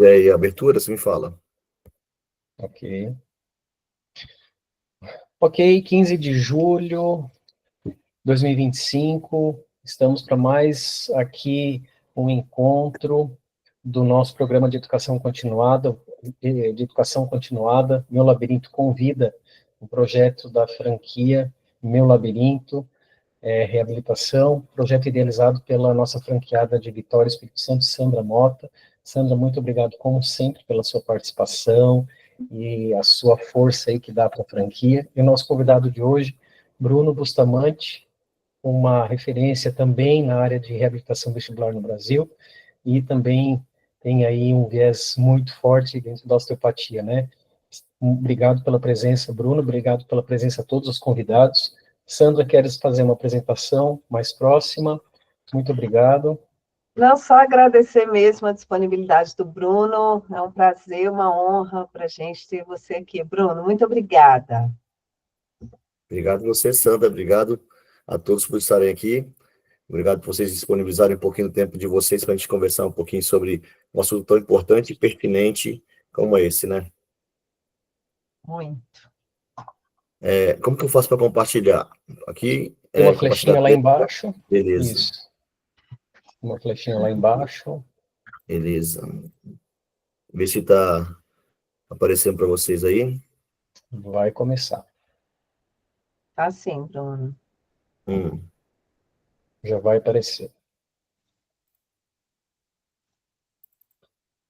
E aí, a abertura, você me fala. Ok. Ok, 15 de julho de 2025, estamos para mais aqui um encontro do nosso programa de educação continuada, Meu Labirinto Convida, um projeto da franquia Meu Labirinto, reabilitação, projeto idealizado pela nossa franqueada de Vitória, Espírito Santo, Sandra Mota. Sandra, muito obrigado, como sempre, pela sua participação e a sua força aí que dá para a franquia. E o nosso convidado de hoje, Bruno Bustamante, uma referência também na área de reabilitação vestibular no Brasil, e também tem aí um viés muito forte dentro da osteopatia, né? Obrigado pela presença, Bruno, obrigado pela presença a todos os convidados. Sandra, queres fazer uma apresentação mais próxima? Muito obrigado. Não, só agradecer mesmo a disponibilidade do Bruno, é um prazer, uma honra para a gente ter você aqui. Bruno, muito obrigada. Obrigado a você, Sandra, obrigado a todos por estarem aqui, obrigado por vocês disponibilizarem um pouquinho do tempo de vocês para a gente conversar um pouquinho sobre um assunto tão importante e pertinente como esse, né? Muito. Como que eu faço para compartilhar? Aqui, Tem uma flechinha lá embaixo. Beleza. Isso. Uma flechinha lá embaixo. Beleza. Vê se está aparecendo para vocês aí. Vai começar. Tá sim, Bruno. Já vai aparecer.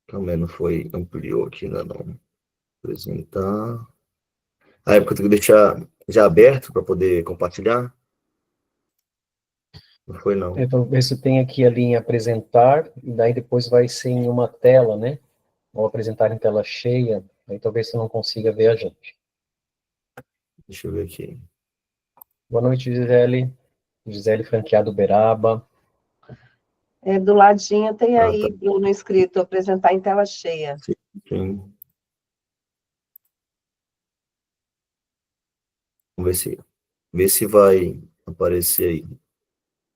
Também não foi, ampliou aqui ainda não. Apresentar. É porque eu tenho que deixar já aberto para poder compartilhar? Não foi, não. Então, ver se tem aqui ali em apresentar, e daí depois vai ser em uma tela, né? Ou apresentar em tela cheia, aí talvez você não consiga ver a gente. Deixa eu ver aqui. Boa noite, Gisele. Gisele franqueado Uberaba. Do ladinho tem aí, Tá. Bruno, escrito, apresentar em tela cheia. Sim. Vamos ver se vai aparecer aí.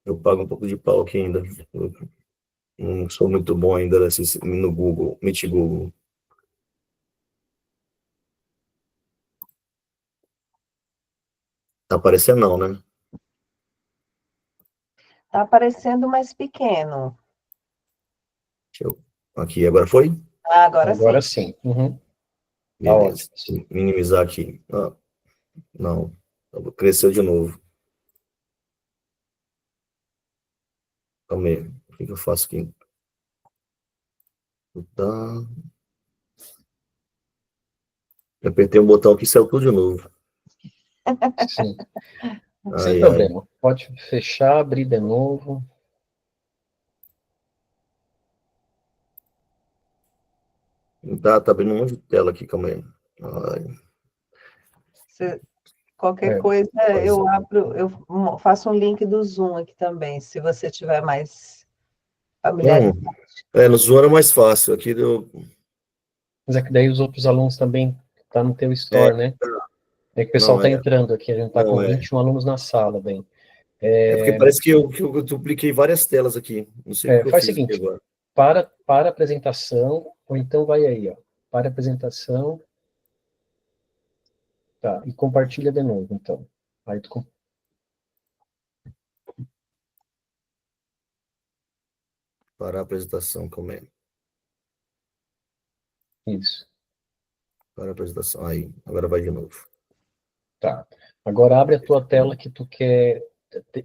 Eu pago um pouco de pau aqui ainda. Eu não sou muito bom ainda no Google, Meet Google. Tá aparecendo não, né? Tá aparecendo mais pequeno. Aqui, agora foi? Agora Sim. Uhum. Beleza. Deixa eu minimizar aqui. Não. Cresceu de novo. Calma aí. O que eu faço aqui? Tá. Eu apertei um botão aqui e saiu tudo de novo. Sim. Sem problema. Pode fechar, abrir de novo. Tá abrindo um monte de tela aqui, calma aí. Qualquer coisa, eu faço um link do Zoom aqui também, se você tiver mais familiarizado. No Zoom era mais fácil. Aqui deu... Mas é que daí os outros alunos também estão no teu store, né? É que o pessoal está entrando aqui, a gente está com 21 alunos na sala, bem. Porque parece que eu dupliquei várias telas aqui. Não sei o que eu Faz o fiz seguinte, aqui agora. para a apresentação, ou então vai aí, ó. Para a apresentação. Tá, e compartilha de novo, então. Aí tu... Parar a apresentação, como é? Isso. Para a apresentação. Aí, agora vai de novo. Tá. Agora abre a tua tela que tu quer...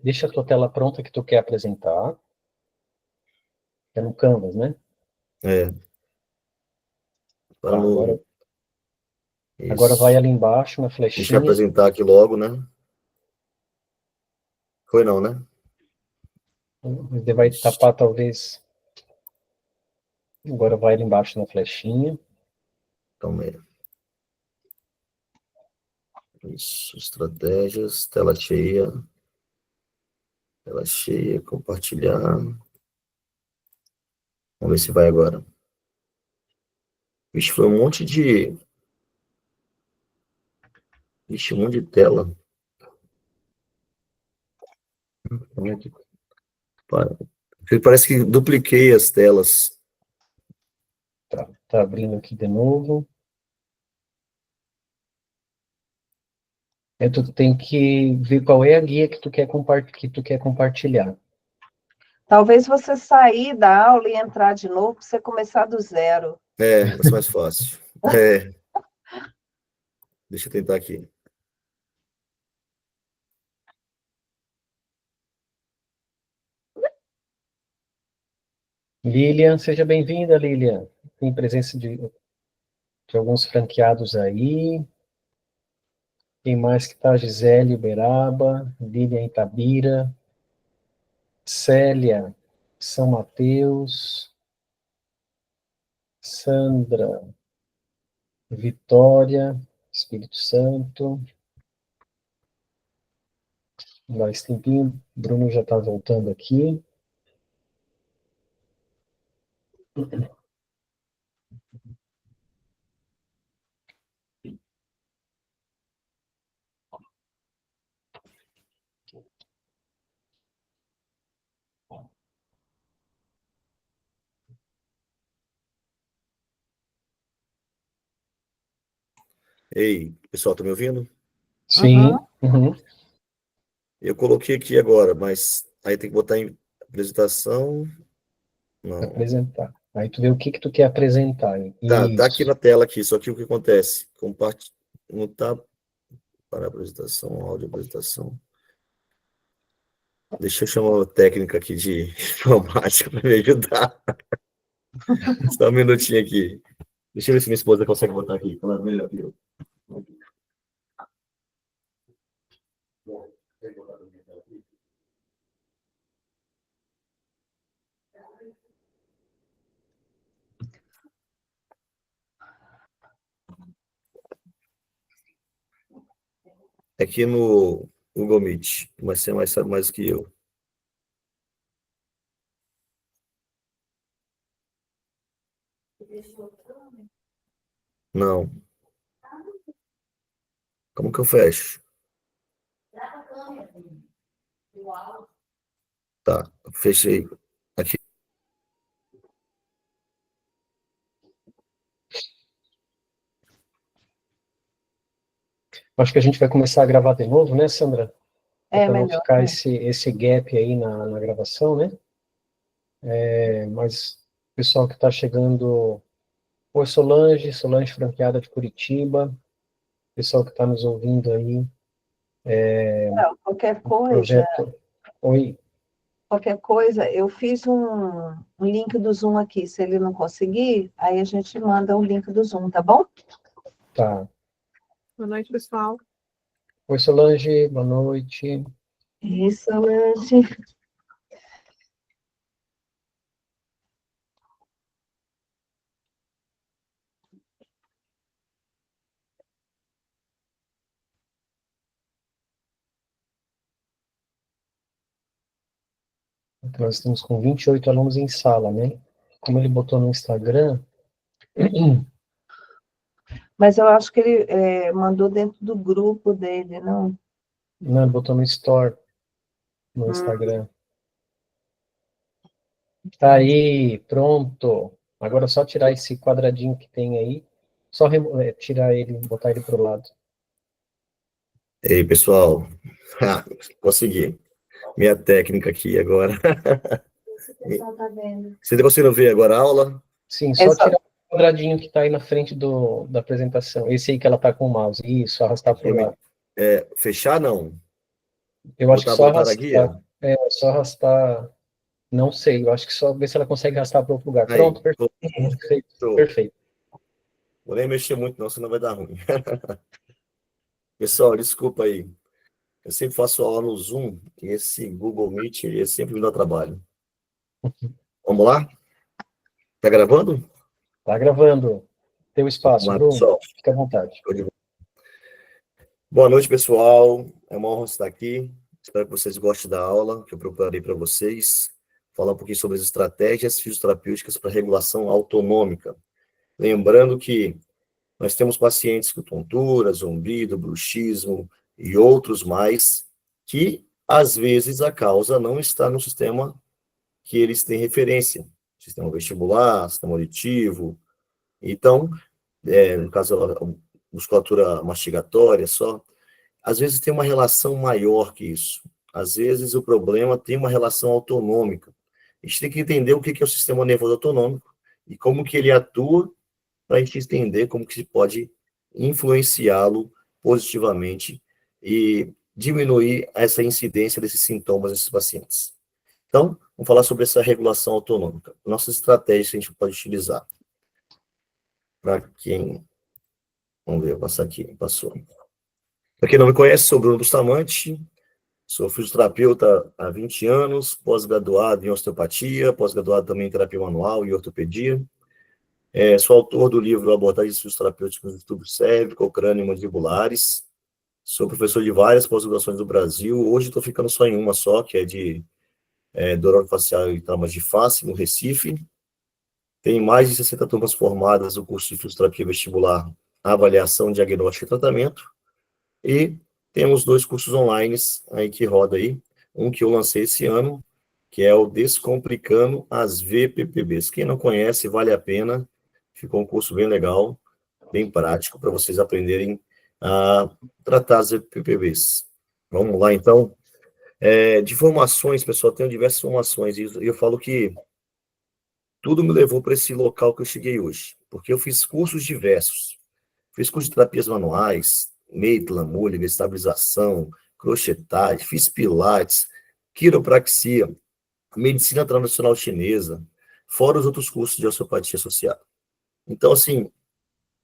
Deixa a tua tela pronta que tu quer apresentar. É no Canvas, né? Tá, agora vai ali embaixo, na flechinha. Deixa eu apresentar aqui logo, né? Foi não, né? Ele vai tapar, talvez... Agora vai ali embaixo na flechinha. Calma aí. Isso, estratégias, tela cheia. Tela cheia, compartilhar. Vamos ver se vai agora. Vixe, foi um monte de... Vixe, um monte de tela. Parece que dupliquei as telas. Tá. Está abrindo aqui de novo. Tu tem que ver qual é a guia que tu quer compartilhar. Talvez você sair da aula e entrar de novo, para você começar do zero. Vai ser mais fácil. Deixa eu tentar aqui. Lilian, seja bem-vinda, Lilian. Tem presença de alguns franqueados aí. Quem mais que tá? Gisele Uberaba, Lilian Itabira, Célia, São Mateus, Sandra, Vitória, Espírito Santo. Mais tempinho, Bruno já está voltando aqui. Ei, pessoal, tá me ouvindo? Sim. Uhum. Eu coloquei aqui agora, mas aí tem que botar em apresentação. Não. Apresentar. Aí tu vê o que tu quer apresentar. Tá aqui na tela aqui, só que o que acontece? Não tá para apresentação, áudio apresentação. Deixa eu chamar uma técnica aqui de informática para me ajudar. Só um minutinho aqui. Deixa eu ver se minha esposa consegue botar aqui. Ela melhor que eu. Aqui no Google Meet, mas você mais sabe mais do que eu. Não. Como que eu fecho? Tá, fechei. Aqui. Acho que a gente vai começar a gravar de novo, né, Sandra? É para não melhor. ficar esse gap aí na gravação, né? Mas o pessoal que está chegando... Oi, Solange franqueada de Curitiba. Pessoal que está nos ouvindo aí. Não, qualquer coisa, Projeto... Oi. qualquer coisa, eu fiz um link do Zoom aqui. Se ele não conseguir, aí a gente manda o link do Zoom, tá bom? Tá. Boa noite, pessoal. Oi, Solange, boa noite. Isso, Solange. Nós estamos com 28 alunos em sala, né? Como ele botou no Instagram... Mas eu acho que ele mandou dentro do grupo dele, não? Não, ele botou no Store, no Instagram. Tá aí, pronto. Agora é só tirar esse quadradinho que tem aí. Só tirar ele, botar ele pro lado. Ei, pessoal. Consegui. Minha técnica aqui agora. O pessoal tá vendo. Você está conseguindo ver agora a aula? Sim, só tirar o quadradinho que está aí na frente da apresentação. Esse aí que ela tá com o mouse. Isso, arrastar pro lado. Fechar, não? Eu acho que só botar a guia? arrastar. Só arrastar. Não sei, eu acho que só ver se ela consegue arrastar para outro lugar. Aí, Pronto, perfeito. Perfeito. Vou nem mexer muito, não, senão vai dar ruim. Pessoal, desculpa aí. Eu sempre faço aula no Zoom, e esse Google Meet, ele sempre me dá trabalho. Vamos lá? Tá gravando? Tá gravando. Teu espaço, Vamos lá, Bruno. pessoal. Fica à vontade. Boa noite, pessoal. É uma honra estar aqui. Espero que vocês gostem da aula que eu preparei para vocês. Falar um pouquinho sobre as estratégias fisioterapêuticas para regulação autonômica. Lembrando que nós temos pacientes com tontura, zumbido, bruxismo e outros mais, que às vezes a causa não está no sistema que eles têm referência. Sistema vestibular, sistema auditivo, Então, no caso, a musculatura mastigatória só, às vezes tem uma relação maior que isso. Às vezes o problema tem uma relação autonômica. A gente tem que entender o que é o sistema nervoso autonômico e como que ele atua para a gente entender como que se pode influenciá-lo positivamente e diminuir essa incidência desses sintomas nesses pacientes. Então, vamos falar sobre essa regulação autonômica. Nossas estratégias que a gente pode utilizar. Para quem... Vamos ver, vou passar aqui, passou. Para quem não me conhece, sou Bruno Bustamante, sou fisioterapeuta há 20 anos, pós-graduado em osteopatia, pós-graduado também em terapia manual e ortopedia. Sou autor do livro Abordagens Fisioterapêuticas do Tubo Cérvico, Crânio e Mandibulares. Sou professor de várias pós-graduações do Brasil. Hoje estou ficando só em uma só, que é de dor orofacial e traumas de face, no Recife. Tem mais de 60 turmas formadas no curso de fisioterapia vestibular, avaliação, diagnóstico e tratamento. E temos 2 cursos online aí que roda aí. Um que eu lancei esse ano, que é o Descomplicando as VPPBs. Quem não conhece, vale a pena. Ficou um curso bem legal, bem prático, para vocês aprenderem a tratar as VPPBs. Vamos lá, então. De formações, pessoal, tenho diversas formações, e eu falo que tudo me levou para esse local que eu cheguei hoje, porque eu fiz cursos diversos. Fiz curso de terapias manuais, Maitland, Mulligan, estabilização, crochetagem, fiz pilates, quiropraxia, medicina tradicional chinesa, fora os outros cursos de osteopatia associada. Então, assim,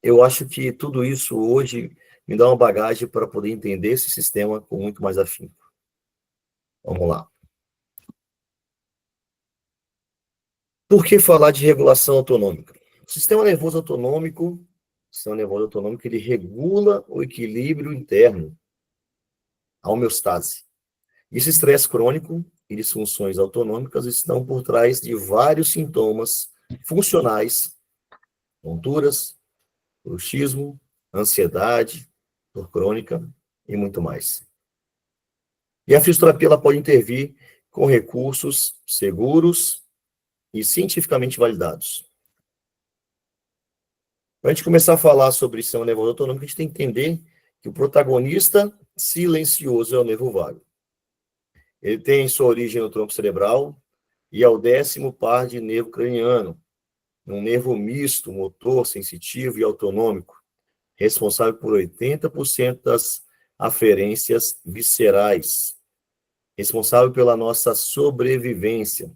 eu acho que tudo isso hoje me dá uma bagagem para poder entender esse sistema com muito mais afinco. Vamos lá. Por que falar de regulação autonômica? O sistema nervoso autonômico, ele regula o equilíbrio interno, a homeostase. Esse estresse crônico e disfunções autonômicas estão por trás de vários sintomas funcionais, tonturas, bruxismo, ansiedade, dor crônica e muito mais. E a fisioterapia ela pode intervir com recursos seguros e cientificamente validados. Para a gente começar a falar sobre o sistema nervoso autonômico, a gente tem que entender que o protagonista silencioso é o nervo vago. Ele tem sua origem no tronco cerebral e é o 10º par de nervo craniano, um nervo misto, motor, sensitivo e autonômico, responsável por 80% das aferências viscerais, responsável pela nossa sobrevivência,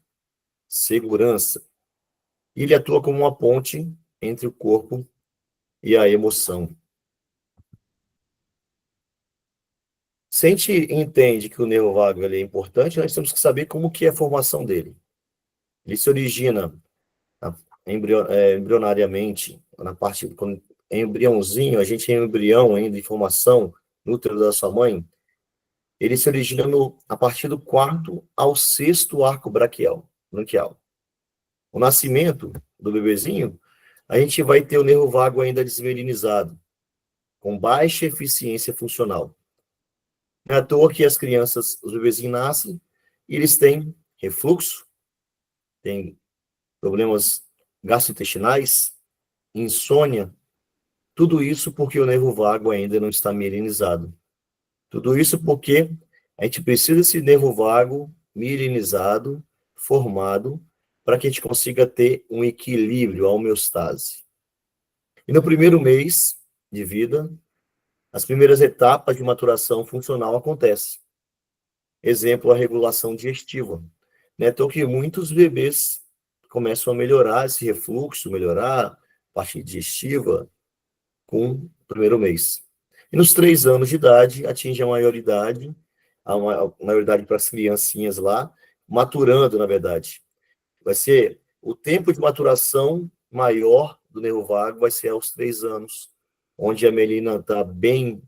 segurança. Ele atua como uma ponte entre o corpo e a emoção. Se a gente entende que o nervo vago ele é importante, nós temos que saber como que é a formação dele. Ele se origina embrionariamente, na parte, quando é embriãozinho, a gente é embrião ainda em formação, no útero da sua mãe, ele se origina a partir do 4º ao 6º arco branquial. O nascimento do bebezinho, a gente vai ter o nervo vago ainda desmielinizado, com baixa eficiência funcional. Não é à toa que as crianças, os bebezinhos nascem, e eles têm refluxo, têm problemas gastrointestinais, insônia, tudo isso porque o nervo vago ainda não está mielinizado. Tudo isso porque a gente precisa desse nervo vago mielinizado, formado, para que a gente consiga ter um equilíbrio, a homeostase. E no primeiro mês de vida, as primeiras etapas de maturação funcional acontecem. Exemplo, a regulação digestiva. Então, que muitos bebês começam a melhorar esse refluxo, melhorar a parte digestiva com o primeiro mês. E nos 3 anos de idade, atinge a maioridade para as criancinhas lá, maturando, na verdade. Vai ser o tempo de maturação maior do nervo vago, vai ser aos 3 anos, onde a melina está bem,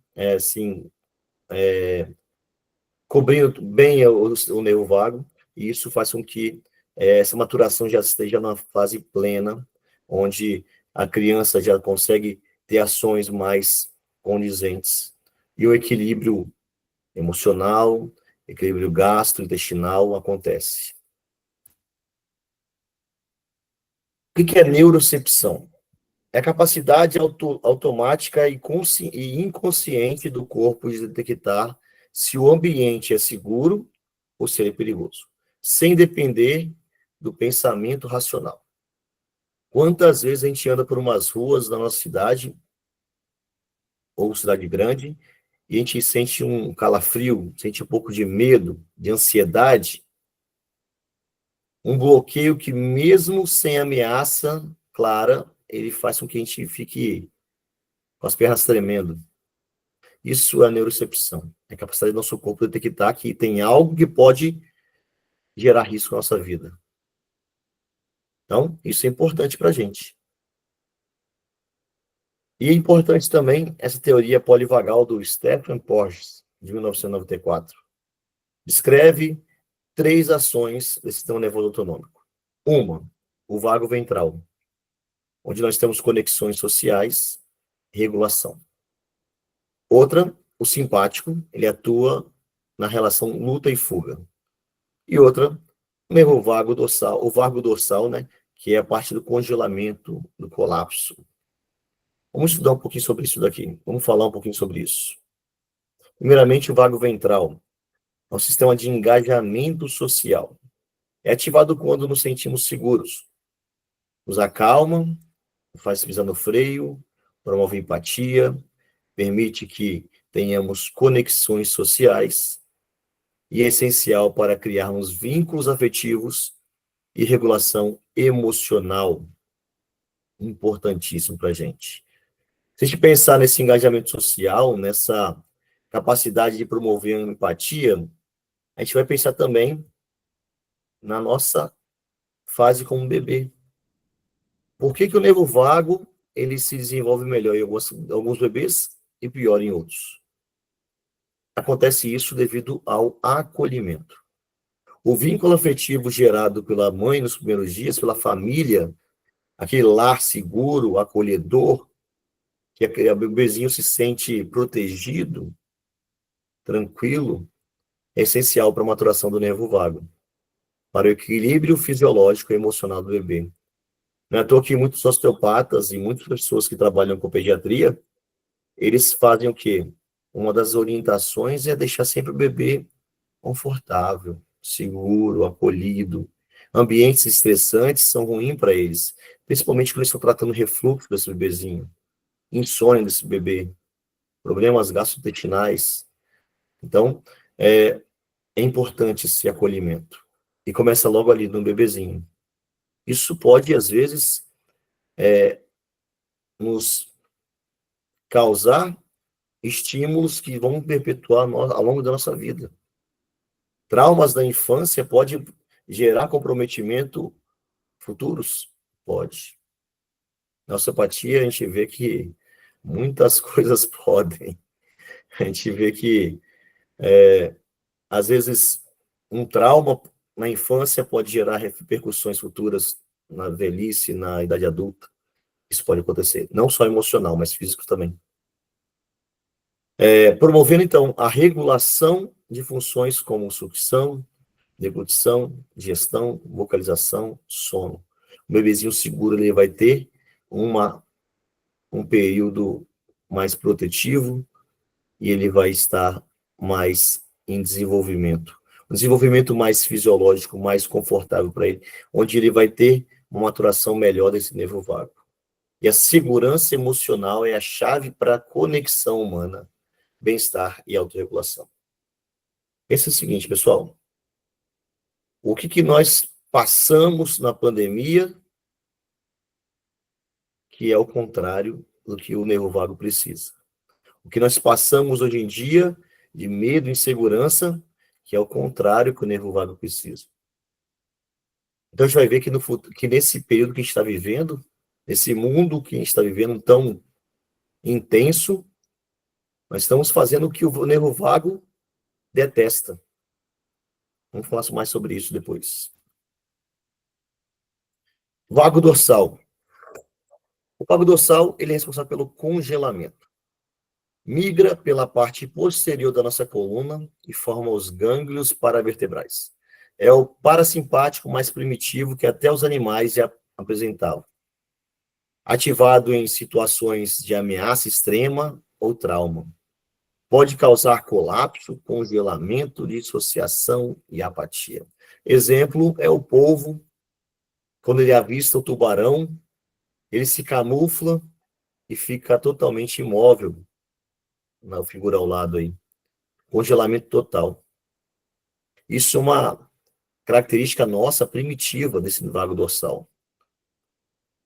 cobrindo bem o nervo vago, e isso faz com que essa maturação já esteja na fase plena, onde a criança já consegue ter ações mais condizentes. E o equilíbrio emocional, equilíbrio gastrointestinal acontece. O que é neurocepção? É a capacidade automática e inconsciente do corpo de detectar se o ambiente é seguro ou se ele é perigoso, sem depender do pensamento racional. Quantas vezes a gente anda por umas ruas da nossa cidade, ou cidade grande, e a gente sente um calafrio, sente um pouco de medo, de ansiedade, um bloqueio que, mesmo sem ameaça clara, ele faz com que a gente fique com as pernas tremendo. Isso é a neurocepção. É a capacidade do nosso corpo detectar que tem algo que pode gerar risco na nossa vida. Então, isso é importante para a gente. E é importante também essa teoria polivagal do Stephen Porges, de 1994. Descreve 3 ações desse sistema nervoso autonômico. Uma, o vago ventral, onde nós temos conexões sociais, regulação. Outra, o simpático, ele atua na relação luta e fuga. E outra, o nervo vago dorsal, o vago dorsal, né, que é a parte do congelamento, do colapso. Vamos estudar um pouquinho sobre isso daqui. Vamos falar um pouquinho sobre isso. Primeiramente, o vago ventral é um sistema de engajamento social. É ativado quando nos sentimos seguros. Nos acalma, faz pisar no freio, promove empatia, permite que tenhamos conexões sociais e é essencial para criarmos vínculos afetivos e regulação emocional. Importantíssimo para a gente. Se a gente pensar nesse engajamento social, nessa capacidade de promover a empatia, a gente vai pensar também na nossa fase como bebê. Por que o nervo vago ele se desenvolve melhor em alguns bebês e pior em outros? Acontece isso devido ao acolhimento. O vínculo afetivo gerado pela mãe nos primeiros dias, pela família, aquele lar seguro, acolhedor, que o bebezinho se sente protegido, tranquilo, é essencial para a maturação do nervo vago, para o equilíbrio fisiológico e emocional do bebê. Não é à toa que muitos osteopatas e muitas pessoas que trabalham com pediatria, eles fazem o quê? Uma das orientações é deixar sempre o bebê confortável, seguro, acolhido. Ambientes estressantes são ruins para eles, principalmente quando eles estão tratando refluxo desse bebezinho, insônia desse bebê, problemas gastrointestinais. Então, é importante esse acolhimento. E começa logo ali no bebezinho. Isso pode, às vezes, nos causar estímulos que vão perpetuar ao longo da nossa vida. Traumas da infância podem gerar comprometimento futuros? Pode. Na osteopatia, a gente vê que muitas coisas podem. A gente vê que, às vezes, um trauma na infância pode gerar repercussões futuras na velhice, na idade adulta. Isso pode acontecer. Não só emocional, mas físico também. Promovendo, então, a regulação de funções como sucção, deglutição, digestão, vocalização, sono. O bebezinho seguro ele vai ter um período mais protetivo e ele vai estar mais em desenvolvimento. Um desenvolvimento mais fisiológico, mais confortável para ele, onde ele vai ter uma maturação melhor desse nervo vago. E a segurança emocional é a chave para a conexão humana, bem-estar e autorregulação. Esse é o seguinte, pessoal. O que nós passamos na pandemia, que é o contrário do que o nervo vago precisa. O que nós passamos hoje em dia de medo e insegurança, que é o contrário que o nervo vago precisa. Então a gente vai ver que nesse período que a gente está vivendo, nesse mundo que a gente está vivendo tão intenso, nós estamos fazendo o que o nervo vago detesta. Vamos falar mais sobre isso depois. Vago dorsal. O vago dorsal ele é responsável pelo congelamento. Migra pela parte posterior da nossa coluna e forma os gânglios paravertebrais. É o parasimpático mais primitivo que até os animais já apresentavam. Ativado em situações de ameaça extrema ou trauma. Pode causar colapso, congelamento, dissociação e apatia. Exemplo é o polvo, quando ele avista o tubarão, ele se camufla e fica totalmente imóvel, na figura ao lado aí. Congelamento total. Isso é uma característica nossa primitiva desse vago dorsal.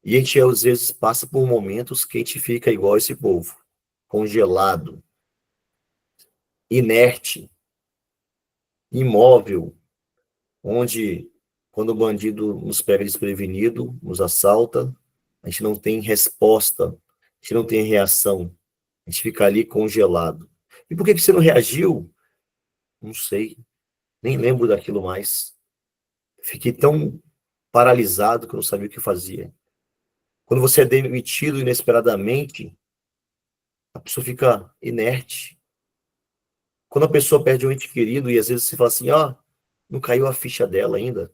E a gente, às vezes, passa por momentos que a gente fica igual esse polvo, congelado, inerte, imóvel, onde, quando o bandido nos pega desprevenido, nos assalta, a gente não tem resposta, a gente não tem reação, a gente fica ali congelado. E por que você não reagiu? Não sei, nem lembro daquilo mais. Fiquei tão paralisado que eu não sabia o que fazia. Quando você é demitido inesperadamente, a pessoa fica inerte. Quando a pessoa perde um ente querido e às vezes você fala assim, não caiu a ficha dela ainda,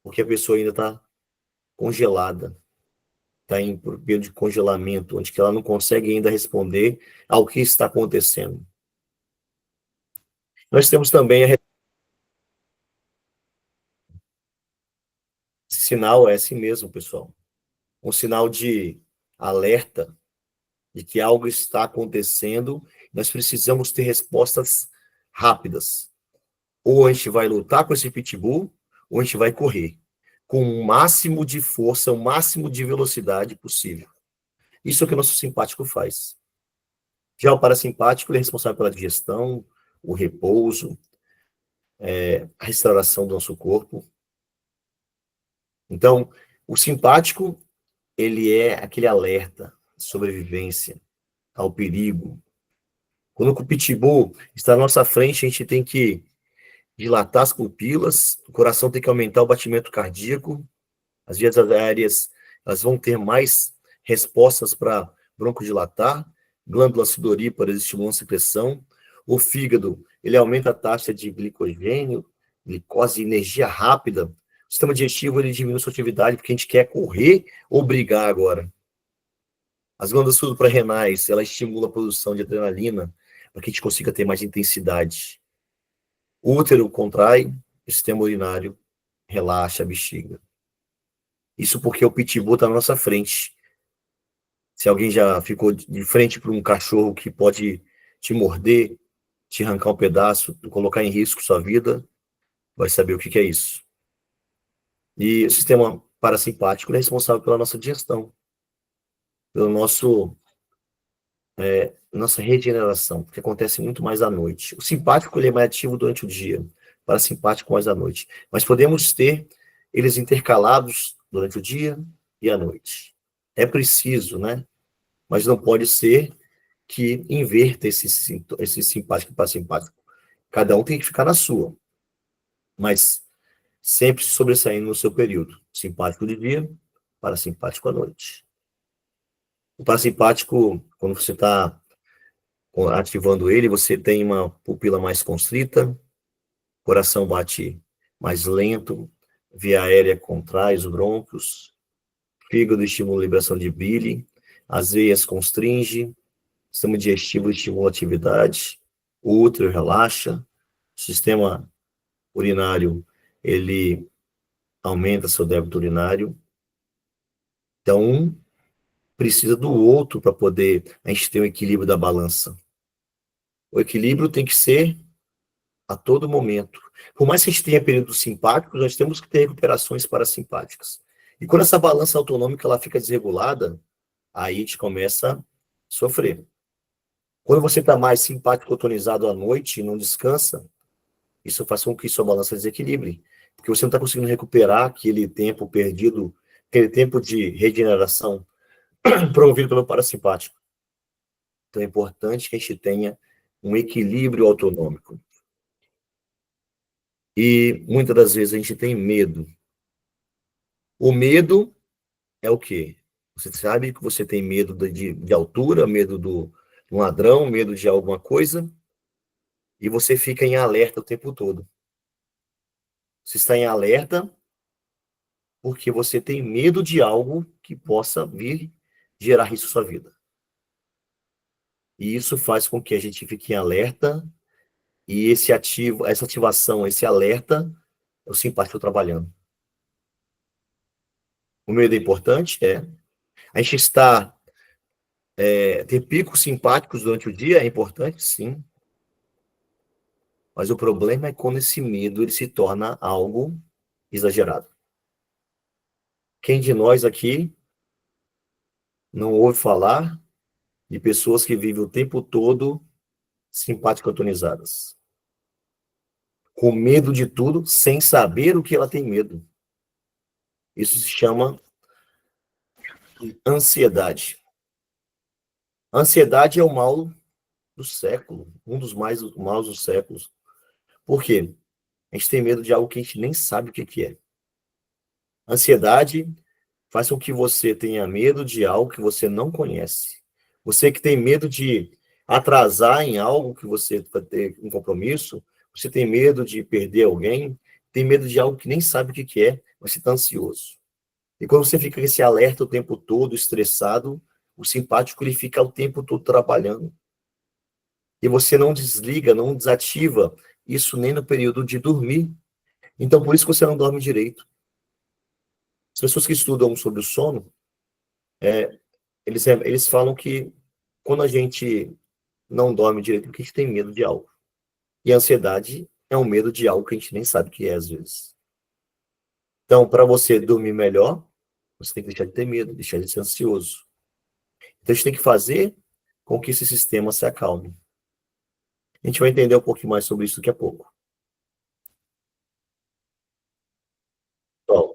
porque a pessoa ainda está congelada, está em período de congelamento, onde que ela não consegue ainda responder ao que está acontecendo. Nós temos também esse sinal, é assim mesmo, pessoal. Um sinal de alerta de que algo está acontecendo, nós precisamos ter respostas rápidas. Ou a gente vai lutar com esse pitbull, ou a gente vai correr com o máximo de força, o máximo de velocidade possível. Isso é o que o nosso simpático faz. Já o parasimpático, ele é responsável pela digestão, o repouso, a restauração do nosso corpo. Então, o simpático, ele é aquele alerta, sobrevivência, ao perigo. Quando o pitbull está na nossa frente, a gente tem que dilatar as pupilas, o coração tem que aumentar o batimento cardíaco, as vias aéreas elas vão ter mais respostas para broncodilatar, glândulas sudoríparas estimulam a secreção, o fígado ele aumenta a taxa de glicogênio, glicose e energia rápida, o sistema digestivo ele diminui a sua atividade porque a gente quer correr ou brigar agora. As glândulas suprarrenais ela estimula a produção de adrenalina para que a gente consiga ter mais intensidade. O útero contrai, o sistema urinário relaxa a bexiga. Isso porque o pitbull está na nossa frente. Se alguém já ficou de frente para um cachorro que pode te morder, te arrancar um pedaço, colocar em risco sua vida, vai saber o que é isso. E o sistema parasimpático é responsável pela nossa digestão, pela nossa regeneração, que acontece muito mais à noite. O simpático ele é mais ativo durante o dia, o parasimpático mais à noite. Mas podemos ter eles intercalados durante o dia e à noite. É preciso, né? Mas não pode ser que inverta esse simpático e parasimpático. Cada um tem que ficar na sua, mas sempre sobressaindo no seu período. Simpático de dia, parasimpático à noite. O parasimpático, quando você está ativando ele, você tem uma pupila mais constrita, coração bate mais lento, via aérea contrai os brônquios, fígado estimula a liberação de bile, as veias constringe, sistema digestivo estimula a atividade, o útero relaxa, o sistema urinário, ele aumenta seu débito urinário. Então, um precisa do outro para poder a gente ter um equilíbrio da balança. O equilíbrio tem que ser a todo momento. Por mais que a gente tenha períodos simpáticos, nós temos que ter recuperações parasimpáticas. E quando essa balança autonômica ela fica desregulada, aí a gente começa a sofrer. Quando você está mais simpático tonizado à noite e não descansa, isso faz com que sua balança desequilibre. Porque você não está conseguindo recuperar aquele tempo perdido, aquele tempo de regeneração promovido pelo parasimpático. Então é importante que a gente tenha um equilíbrio autonômico. E muitas das vezes a gente tem medo. O medo é o quê? Você sabe que você tem medo de altura, medo do ladrão, medo de alguma coisa, e você fica em alerta o tempo todo. Você está em alerta porque você tem medo de algo que possa vir gerar risco à sua vida. E isso faz com que a gente fique em alerta, e essa ativação, esse alerta, é o simpático trabalhando. O medo é importante? É. A gente ter picos simpáticos durante o dia é importante? Sim. Mas o problema é quando esse medo ele se torna algo exagerado. Quem de nós aqui não ouve falar de pessoas que vivem o tempo todo simpático-atonizadas, com medo de tudo, sem saber o que ela tem medo? Isso se chama ansiedade. A ansiedade é o mal do século, um dos mais maus dos séculos. Por quê? A gente tem medo de algo que a gente nem sabe o que é. Ansiedade faz com que você tenha medo de algo que você não conhece. Você que tem medo de atrasar em algo que você vai ter um compromisso, você tem medo de perder alguém, tem medo de algo que nem sabe o que é, mas você está ansioso. E quando você fica com esse alerta o tempo todo, estressado, o simpático ele fica o tempo todo trabalhando. E você não desliga, não desativa isso nem no período de dormir. Então, por isso que você não dorme direito. As pessoas que estudam sobre o sono, eles falam que quando a gente não dorme direito, é porque a gente tem medo de algo. E a ansiedade é um medo de algo que a gente nem sabe o que é, às vezes. Então, para você dormir melhor, você tem que deixar de ter medo, deixar de ser ansioso. Então, a gente tem que fazer com que esse sistema se acalme. A gente vai entender um pouquinho mais sobre isso daqui a pouco. Bom,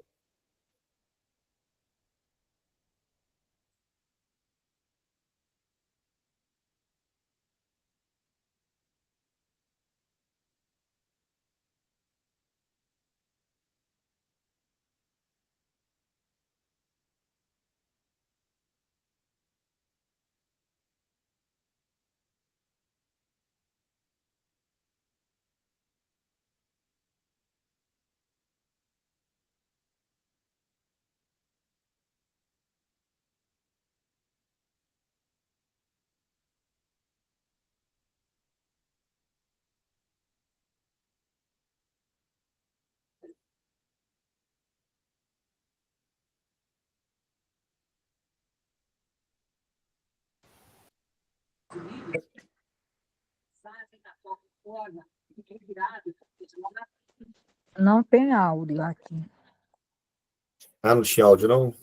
Não tem áudio aqui. não tinha áudio, não?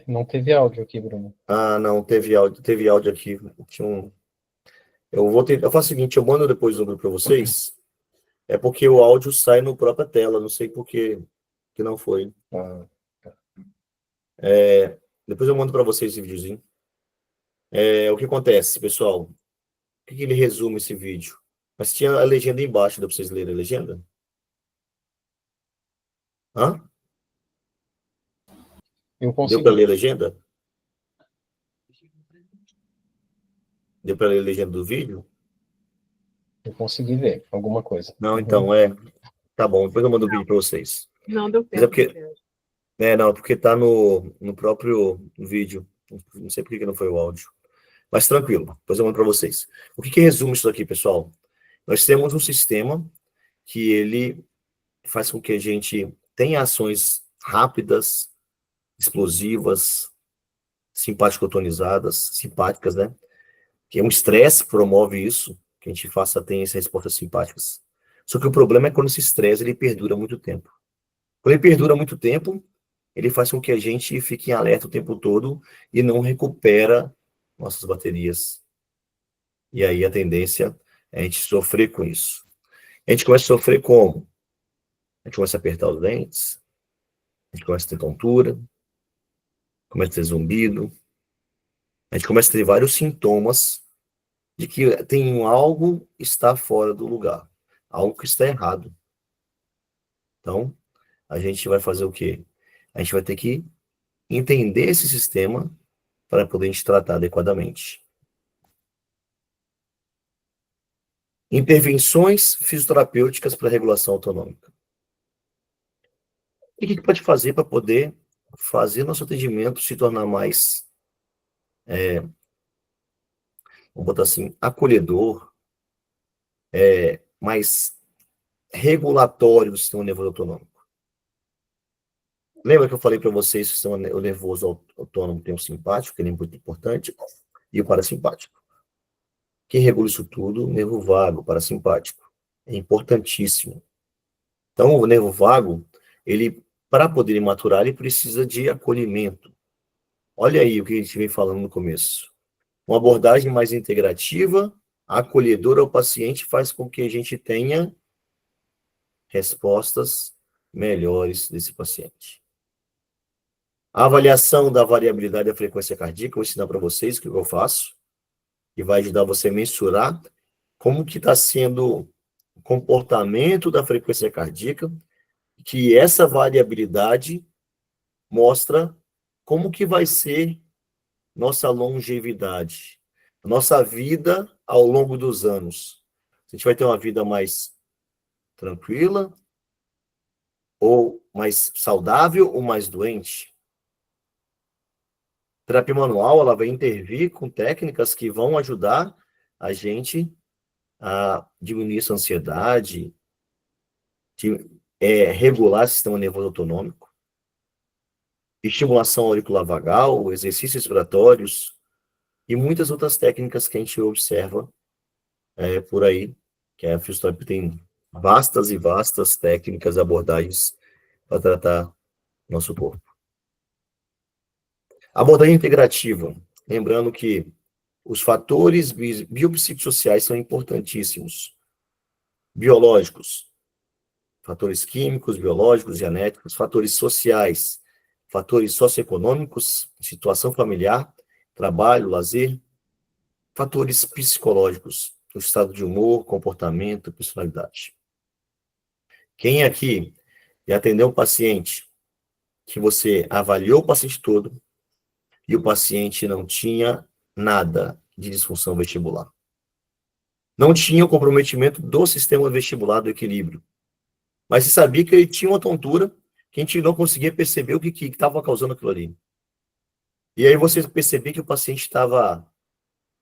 Não teve áudio aqui, Bruno. Ah, não, teve áudio aqui. Eu faço o seguinte, eu mando depois o número para vocês, é porque o áudio sai no própria tela, não sei por que não foi. Ah, Depois eu mando para vocês esse videozinho. O que acontece, pessoal? O que ele resume esse vídeo? Mas tinha a legenda embaixo, dá para vocês lerem a legenda? Hã? eu Deu para ler a consegui. legenda? Deu para ler a legenda do vídeo? Eu consegui ver alguma coisa. Não, então, tá bom, depois eu mando o vídeo para vocês. Não deu Mas é tempo. porque, não, porque tá no próprio vídeo. Não sei por que não foi o áudio. Mas tranquilo, depois eu mando para vocês. O que resume isso aqui, pessoal? Nós temos um sistema que ele faz com que a gente tenha ações rápidas, explosivas, simpáticas, né? Que é um estresse que promove isso, que a gente tenha essas respostas simpáticas. Só que o problema é quando esse estresse ele perdura muito tempo. Quando ele perdura muito tempo, ele faz com que a gente fique em alerta o tempo todo e não recupera nossas baterias. E aí a tendência é a gente sofrer com isso. A gente começa a sofrer como? A gente começa a apertar os dentes, a gente começa a ter tontura, começa a ter zumbido, a gente começa a ter vários sintomas de que tem algo que está fora do lugar, algo que está errado. Então, a gente vai fazer o quê? A gente vai ter que entender esse sistema para poder a gente tratar adequadamente. Intervenções fisioterapêuticas para regulação autonômica. E o que pode fazer para poder fazer nosso atendimento se tornar mais, vamos botar assim, acolhedor, mais regulatório do sistema nervoso autônomo. Lembra que eu falei para vocês que o sistema nervoso autônomo tem o simpático, que ele é muito importante, e o parasimpático. Quem regula isso tudo? O nervo vago, parasimpático. É importantíssimo. Então, o nervo vago, ele, para poder maturar, ele precisa de acolhimento. Olha aí o que a gente vem falando no começo. Uma abordagem mais integrativa, acolhedora ao paciente, faz com que a gente tenha respostas melhores desse paciente. A avaliação da variabilidade da frequência cardíaca, eu vou ensinar para vocês o que eu faço, que vai ajudar você a mensurar como que está sendo o comportamento da frequência cardíaca, que essa variabilidade mostra como que vai ser nossa longevidade, nossa vida ao longo dos anos. A gente vai ter uma vida mais tranquila, ou mais saudável, ou mais doente. A terapia manual, ela vai intervir com técnicas que vão ajudar a gente a diminuir essa ansiedade, regular o sistema nervoso autonômico, estimulação auricular vagal, exercícios respiratórios e muitas outras técnicas que a gente observa por aí, que a fisioterapia tem vastas e vastas técnicas, abordagens para tratar nosso corpo. Abordagem integrativa, lembrando que os fatores biopsicossociais são importantíssimos. Biológicos, fatores químicos, biológicos, genéticos, fatores sociais, fatores socioeconômicos, situação familiar, trabalho, lazer, fatores psicológicos, o estado de humor, comportamento, personalidade. Quem aqui já atendeu um paciente que você avaliou o paciente todo e o paciente não tinha nada de disfunção vestibular? Não tinha o comprometimento do sistema vestibular do equilíbrio. Mas você sabia que ele tinha uma tontura que a gente não conseguia perceber o que estava causando aquilo ali. E aí você percebia que o paciente estava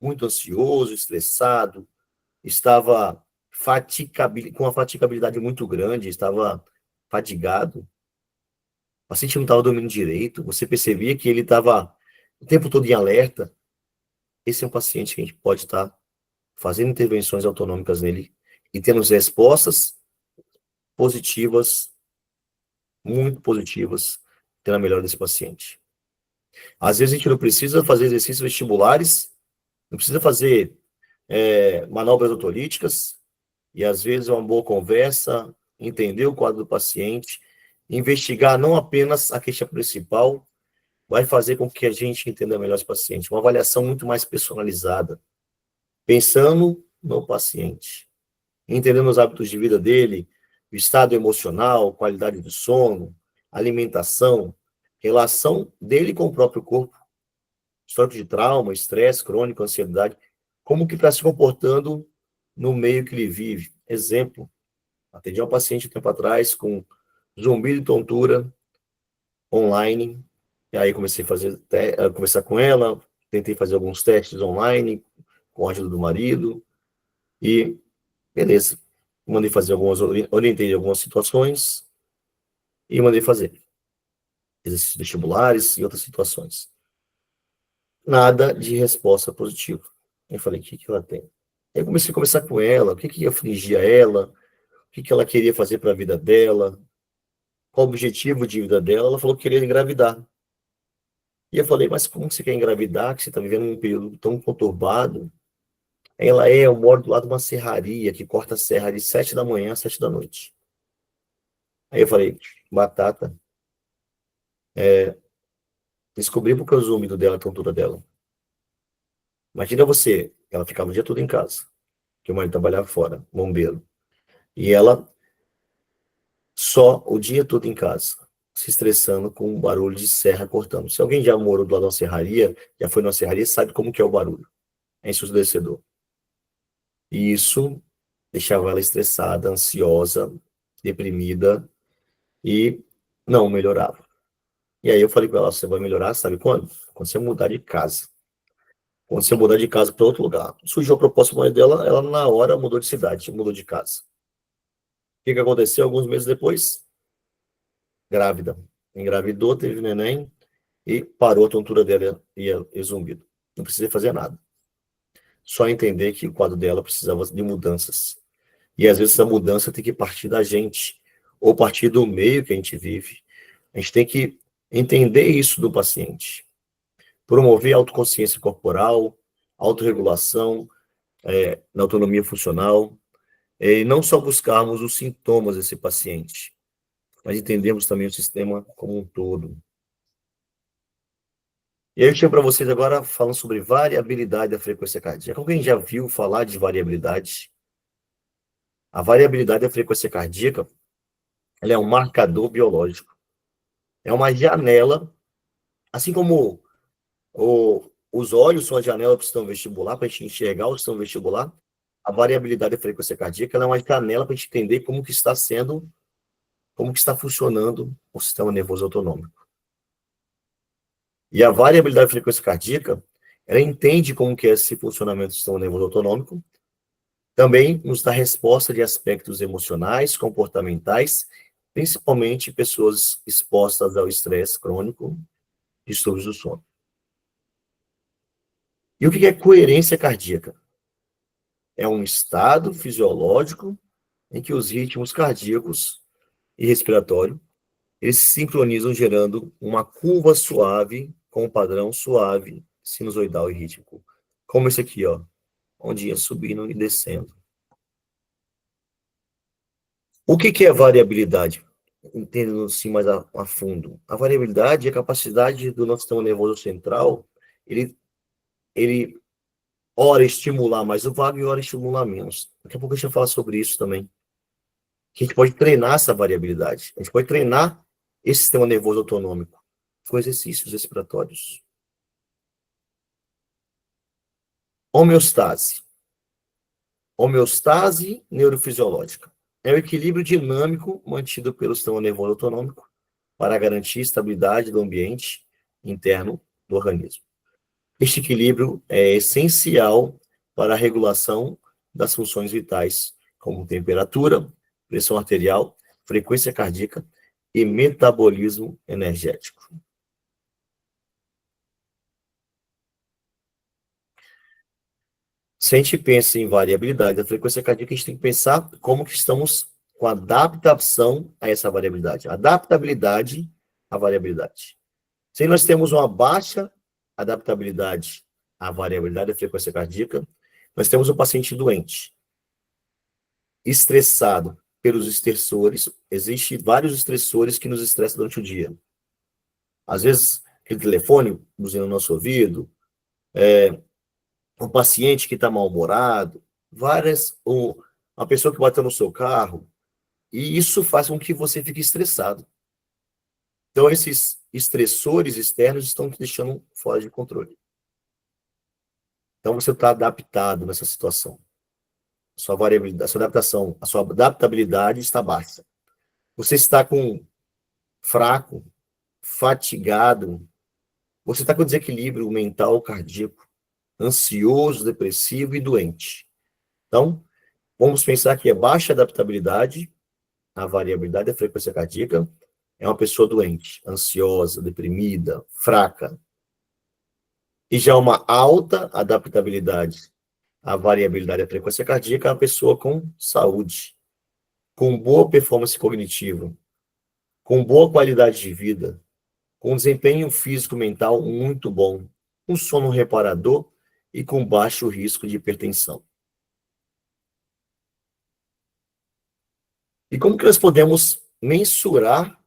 muito ansioso, estressado, estava com uma fatigabilidade muito grande, estava fadigado. O paciente não estava dormindo direito, você percebia que ele estava o tempo todo em alerta. Esse é um paciente que a gente pode estar fazendo intervenções autonômicas nele e tendo respostas positivas, muito positivas, tendo a melhora desse paciente. Às vezes a gente não precisa fazer exercícios vestibulares, não precisa fazer manobras autolíticas, e às vezes é uma boa conversa, entender o quadro do paciente, investigar não apenas a queixa principal, vai fazer com que a gente entenda melhor esse paciente. Uma avaliação muito mais personalizada, pensando no paciente, entendendo os hábitos de vida dele, o estado emocional, qualidade do sono, alimentação, relação dele com o próprio corpo, histórico de trauma, estresse crônico, ansiedade, como que está se comportando no meio que ele vive. Exemplo, atendi um paciente um tempo atrás com zumbido e tontura online, e aí comecei a conversar com ela, tentei fazer alguns testes online, com a ajuda do marido, e beleza. Mandei fazer orientei algumas situações, e mandei fazer exercícios vestibulares e outras situações. Nada de resposta positiva. Eu falei, o que ela tem? Aí eu comecei a conversar com ela, o que afligia ela, o que ela queria fazer para a vida dela, qual o objetivo de vida dela. Ela falou que queria engravidar. E eu falei, mas como você quer engravidar, que você está vivendo um período tão conturbado? Eu moro do lado de uma serraria, que corta a serra de 7 da manhã às 7 da noite. Aí eu falei, batata, descobri porque o zumbido dela, a tontura dela. Imagina você, ela ficava o dia todo em casa, que o marido trabalhava fora, bombeiro. E ela só o dia todo em casa, se estressando com o barulho de serra cortando. Se alguém já morou do lado de uma serraria, já foi numa serraria, sabe como que é o barulho. É ensurdecedor. E isso deixava ela estressada, ansiosa, deprimida, e não melhorava. E aí eu falei com ela, você vai melhorar, sabe quando? Quando você mudar de casa. Quando você mudar de casa para outro lugar. Surgiu a proposta com a mãe dela, ela na hora mudou de cidade, mudou de casa. O que aconteceu? Alguns meses depois, grávida. Engravidou, teve neném e parou a tontura dela e zumbido. Não precisei fazer nada. Só entender que o quadro dela precisava de mudanças. E às vezes essa mudança tem que partir da gente, ou partir do meio que a gente vive. A gente tem que entender isso do paciente. Promover a autoconsciência corporal, autorregulação, na autonomia funcional, e não só buscarmos os sintomas desse paciente, mas entendemos também o sistema como um todo. E aí eu chego para vocês agora falando sobre variabilidade da frequência cardíaca. Alguém já viu falar de variabilidade? A variabilidade da frequência cardíaca, ela é um marcador biológico. É uma janela, assim como os olhos são a janela para o sistema vestibular, para a gente enxergar o sistema vestibular, a variabilidade da frequência cardíaca ela é uma janela para a gente entender como que está sendo, como que está funcionando o sistema nervoso autonômico. E a variabilidade da frequência cardíaca, ela entende como que é esse funcionamento do sistema nervoso autonômico, também nos dá resposta de aspectos emocionais, comportamentais, principalmente pessoas expostas ao estresse crônico, distúrbios do sono. E o que é coerência cardíaca? É um estado fisiológico em que os ritmos cardíacos e respiratório eles se sincronizam gerando uma curva suave com um padrão suave, sinusoidal e rítmico. Como esse aqui, ó, ondinha subindo e descendo. O que é variabilidade? Entendendo assim mais a fundo. A variabilidade é a capacidade do nosso sistema nervoso central, ele ora estimular mais o vago e ora estimular menos. Daqui a pouco a gente vai falar sobre isso também. Que a gente pode treinar essa variabilidade. A gente pode treinar esse sistema nervoso autonômico com exercícios respiratórios. Homeostase. Homeostase neurofisiológica. É o equilíbrio dinâmico mantido pelo sistema nervoso autonômico para garantir a estabilidade do ambiente interno do organismo. Este equilíbrio é essencial para a regulação das funções vitais, como temperatura, pressão arterial, frequência cardíaca e metabolismo energético. Se a gente pensa em variabilidade da frequência cardíaca, a gente tem que pensar como que estamos com a adaptação a essa variabilidade. Adaptabilidade à variabilidade. Se nós temos uma baixa adaptabilidade à variabilidade da frequência cardíaca, nós temos um paciente doente, estressado pelos estressores. Existem vários estressores que nos estressam durante o dia. Às vezes, aquele telefone buzina no nosso ouvido, um paciente que está mal-humorado, uma pessoa que bateu no seu carro, e isso faz com que você fique estressado. Então, esses estressores externos estão te deixando fora de controle. Então, você está adaptado nessa situação. Sua variabilidade, a sua adaptação, a sua adaptabilidade está baixa. Você está fraco, fatigado, você está com desequilíbrio mental, cardíaco, ansioso, depressivo e doente. Então, vamos pensar que é baixa adaptabilidade, a variabilidade da frequência cardíaca, é uma pessoa doente, ansiosa, deprimida, fraca. E já uma alta adaptabilidade, a variabilidade da frequência cardíaca, é uma pessoa com saúde, com boa performance cognitiva, com boa qualidade de vida, com desempenho físico-mental muito bom, com sono reparador e com baixo risco de hipertensão. E como que nós podemos mensurar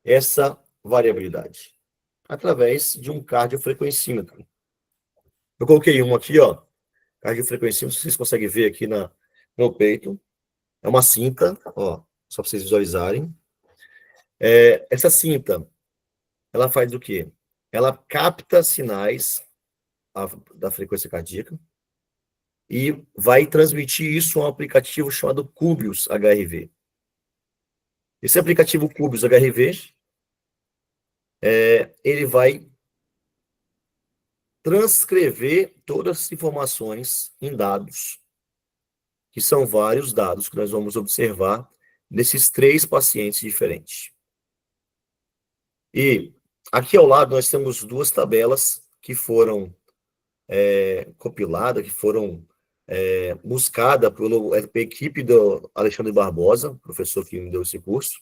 essa variabilidade? Através de um cardiofrequencímetro. Eu coloquei um aqui, ó, cardiofrequencímetro, vocês conseguem ver aqui no meu peito. É uma cinta, ó, só para vocês visualizarem. Essa cinta, ela faz o quê? Ela capta sinais da frequência cardíaca e vai transmitir isso a um aplicativo chamado Cubius HRV. Esse aplicativo Cubius HRV, ele vai transcrever todas as informações em dados, que são vários dados que nós vamos observar nesses 3 pacientes diferentes. E aqui ao lado nós temos 2 tabelas que foram compiladas, que foram buscadas pela equipe do Alexandre Barbosa, professor que me deu esse curso,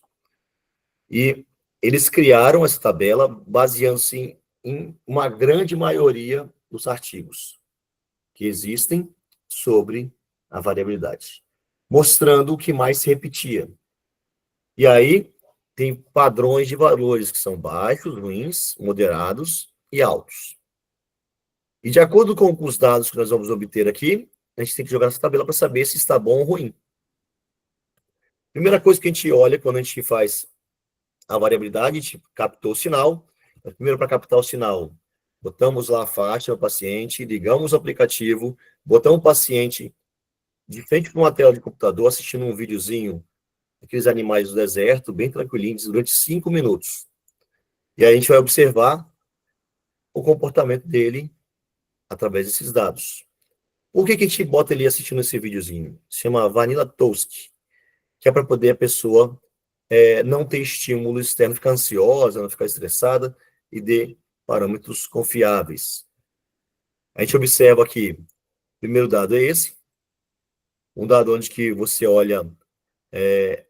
e eles criaram essa tabela baseando-se em uma grande maioria dos artigos que existem sobre a variabilidade, mostrando o que mais se repetia. E aí, tem padrões de valores que são baixos, ruins, moderados e altos. E de acordo com os dados que nós vamos obter aqui, a gente tem que jogar essa tabela para saber se está bom ou ruim. Primeira coisa que a gente olha quando a gente faz a variabilidade, a gente captou o sinal. Primeiro, para captar o sinal, botamos lá a faixa do paciente, ligamos o aplicativo, botamos o paciente de frente para uma tela de computador, assistindo um videozinho, aqueles animais do deserto, bem tranquilinhos, durante 5 minutos. E aí a gente vai observar o comportamento dele através desses dados. Por que a gente bota ele assistindo esse videozinho? Se chama Vanilla Toast, que é para poder a pessoa não ter estímulo externo, ficar ansiosa, não ficar estressada e dê parâmetros confiáveis. A gente observa aqui, o primeiro dado é esse, um dado onde que você olha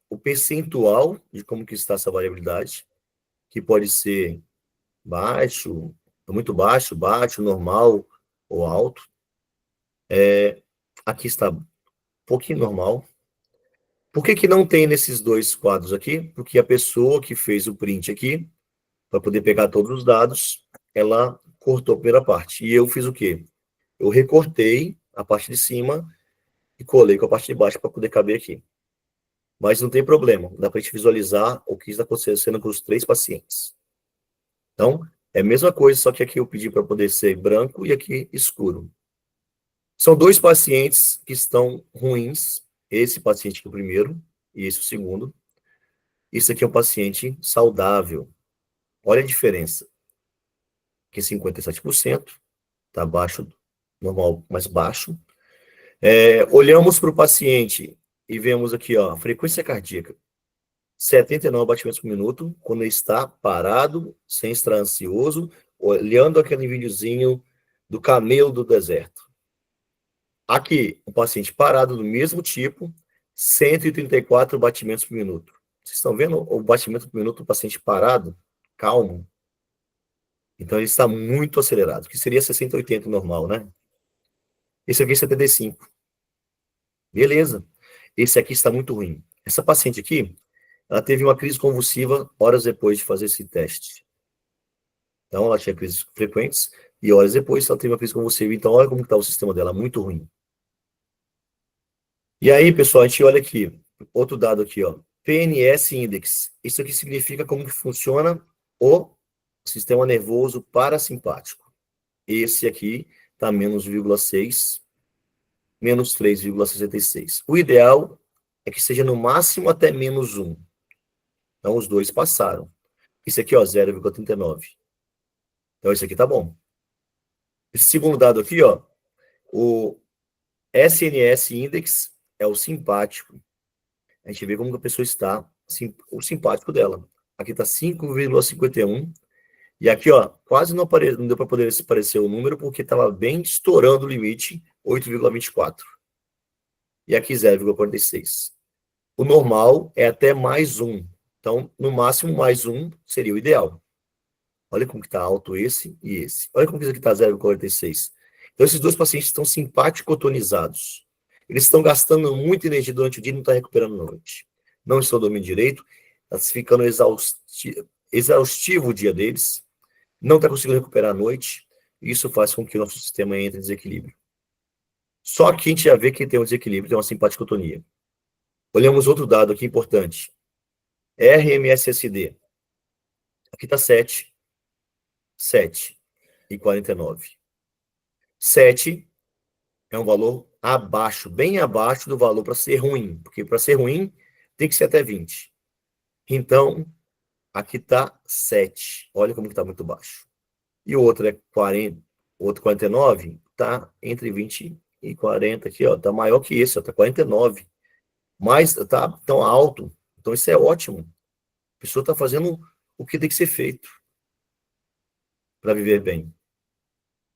o percentual de como que está essa variabilidade, que pode ser baixo, muito baixo, baixo, normal ou alto. Aqui está um pouquinho normal. Por que que não tem nesses 2 quadros aqui? Porque a pessoa que fez o print aqui, para poder pegar todos os dados, ela cortou a primeira parte. E eu fiz o quê? Eu recortei a parte de cima e colei com a parte de baixo para poder caber aqui. Mas não tem problema, dá para a gente visualizar o que está acontecendo com os 3 pacientes. Então, é a mesma coisa, só que aqui eu pedi para poder ser branco e aqui escuro. São 2 pacientes que estão ruins, esse paciente aqui é o primeiro e esse o segundo. Esse aqui é um paciente saudável. Olha a diferença. Aqui 57%, está abaixo, normal, mais baixo. Olhamos para o paciente e vemos aqui, ó, a frequência cardíaca. 79 batimentos por minuto, quando ele está parado, sem estar ansioso, olhando aquele videozinho do camelo do deserto. Aqui, um paciente parado do mesmo tipo, 134 batimentos por minuto. Vocês estão vendo o batimento por minuto do paciente parado? Calmo. Então, ele está muito acelerado, que seria 60, 80 normal, né? Esse aqui é 75. Beleza. Esse aqui está muito ruim. Essa paciente aqui, ela teve uma crise convulsiva horas depois de fazer esse teste. Então, ela tinha crises frequentes e horas depois ela teve uma crise convulsiva. Então, olha como está o sistema dela, muito ruim. E aí, pessoal, a gente olha aqui, outro dado aqui, ó, PNS Index. Isso aqui significa como que funciona o sistema nervoso parasimpático. Esse aqui está menos 0,6, menos 3,66. O ideal é que seja no máximo até menos 1. Então, os 2 passaram. Esse aqui, ó, 0,39. Então, esse aqui tá bom. Esse segundo dado aqui, ó, o SNS Index é o simpático. A gente vê como que a pessoa está, o simpático dela. Aqui tá 5,51. E aqui, ó, quase não deu para poder aparecer o número, porque estava bem estourando o limite, 8,24. E aqui 0,46. O normal é até mais 1. Então, no máximo, mais 1 seria o ideal. Olha como que está alto esse e esse. Olha como que isso aqui está 0,46. Então, esses 2 pacientes estão simpático-tonizados. Eles estão gastando muita energia durante o dia e não estão recuperando à noite. Não estão dormindo direito, está ficando exaustivo o dia deles, não está conseguindo recuperar à noite, e isso faz com que o nosso sistema entre em desequilíbrio. Só que a gente já vê que tem um desequilíbrio, tem uma simpaticotonia. Olhamos outro dado aqui importante. RMSSD. Aqui está 7 e 49. 7 é um valor abaixo, bem abaixo do valor para ser ruim, porque para ser ruim tem que ser até 20. Então, aqui está 7. Olha como está muito baixo. E o outro é 40, o outro 49, está entre 20 e 40 aqui, ó. Está maior que esse, está 49. Mas está tão alto. Então, isso é ótimo. A pessoa está fazendo o que tem que ser feito para viver bem.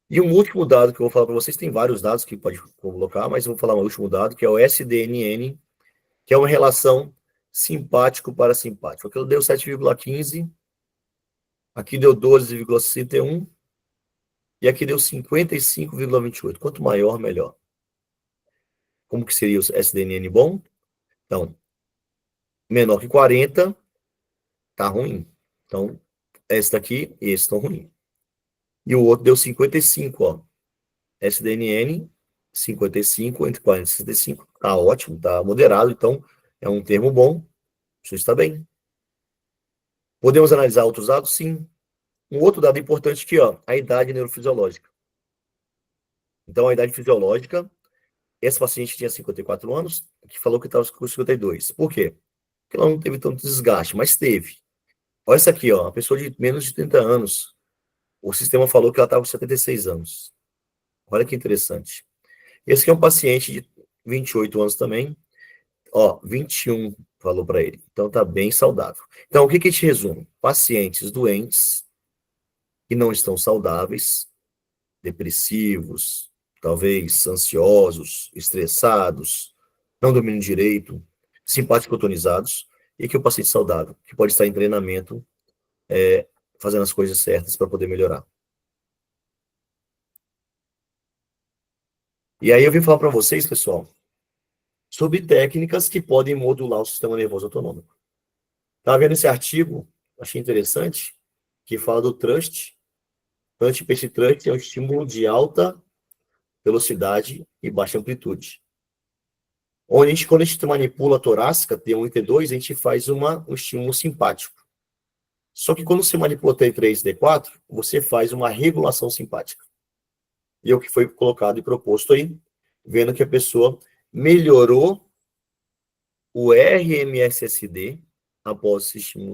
E um último dado que eu vou falar para vocês, tem vários dados que pode colocar, mas eu vou falar um último dado, que é o SDNN, que é uma relação simpático para simpático. Aqui deu 7,15, aqui deu 12,61 e aqui deu 55,28. Quanto maior, melhor. Como que seria o SDNN bom? Então, menor que 40, tá ruim. Então, esse daqui e esse estão ruim. E o outro deu 55, ó. SDNN, 55, entre 40 e 65. Tá ótimo, tá moderado, então é um termo bom. Isso está bem. Podemos analisar outros dados? Sim. Um outro dado importante aqui, ó, a idade neurofisiológica. Então, a idade fisiológica, esse paciente tinha 54 anos, que falou que estava com 52. Por quê? Porque ela não teve tanto desgaste, mas teve. Olha isso aqui, ó, uma pessoa de menos de 30 anos. O sistema falou que ela estava com 76 anos. Olha que interessante. Esse aqui é um paciente de 28 anos também. Ó, 21 falou para ele. Então tá bem saudável. Então, o que que a gente resume? Pacientes doentes que não estão saudáveis, depressivos, talvez ansiosos, estressados, não dormindo direito, simpático-tonizados, e que o paciente saudável, que pode estar em treinamento, fazendo as coisas certas para poder melhorar. E aí eu vim falar para vocês, pessoal, sobre técnicas que podem modular o sistema nervoso autonômico. Tá vendo esse artigo? Achei interessante, que fala do trust. Anti-pace trust é um estímulo de alta velocidade e baixa amplitude. Onde quando a gente manipula a torácica, T1 e T2, a gente faz um estímulo simpático. Só que quando você manipula T3 e T4, você faz uma regulação simpática. E é o que foi colocado e proposto aí, vendo que a pessoa melhorou o RMSSD após esse estímulo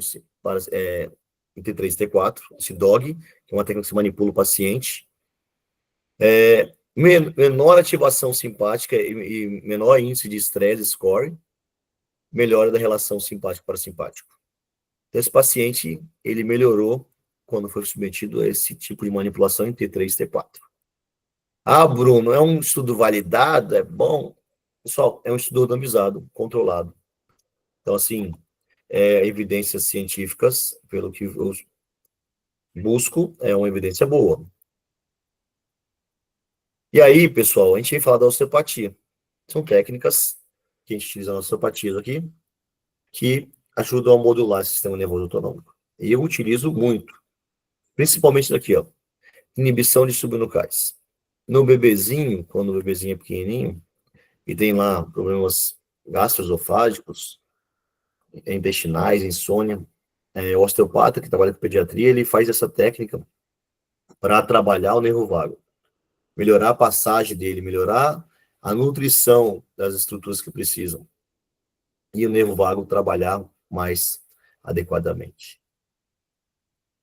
em T3 e T4, esse DOG, que é uma técnica que se manipula o paciente. Menor ativação simpática e menor índice de estresse score, melhora da relação simpático para simpático. Então, esse paciente, ele melhorou quando foi submetido a esse tipo de manipulação em T3 e T4. Ah, Bruno, é um estudo validado? É bom? Pessoal, é um estudo randomizado, controlado. Então, assim, evidências científicas, pelo que eu busco, é uma evidência boa. E aí, pessoal, a gente vem falar da osteopatia. São técnicas que a gente utiliza na osteopatia aqui, que ajudam a modular o sistema nervoso autonômico. E eu utilizo muito, principalmente daqui, ó, inibição de subnucleares. No bebezinho, quando o bebezinho é pequenininho, e tem lá problemas gastroesofágicos, intestinais, insônia, o osteopata que trabalha com pediatria, ele faz essa técnica para trabalhar o nervo vago, melhorar a passagem dele, melhorar a nutrição das estruturas que precisam, e o nervo vago trabalhar mais adequadamente.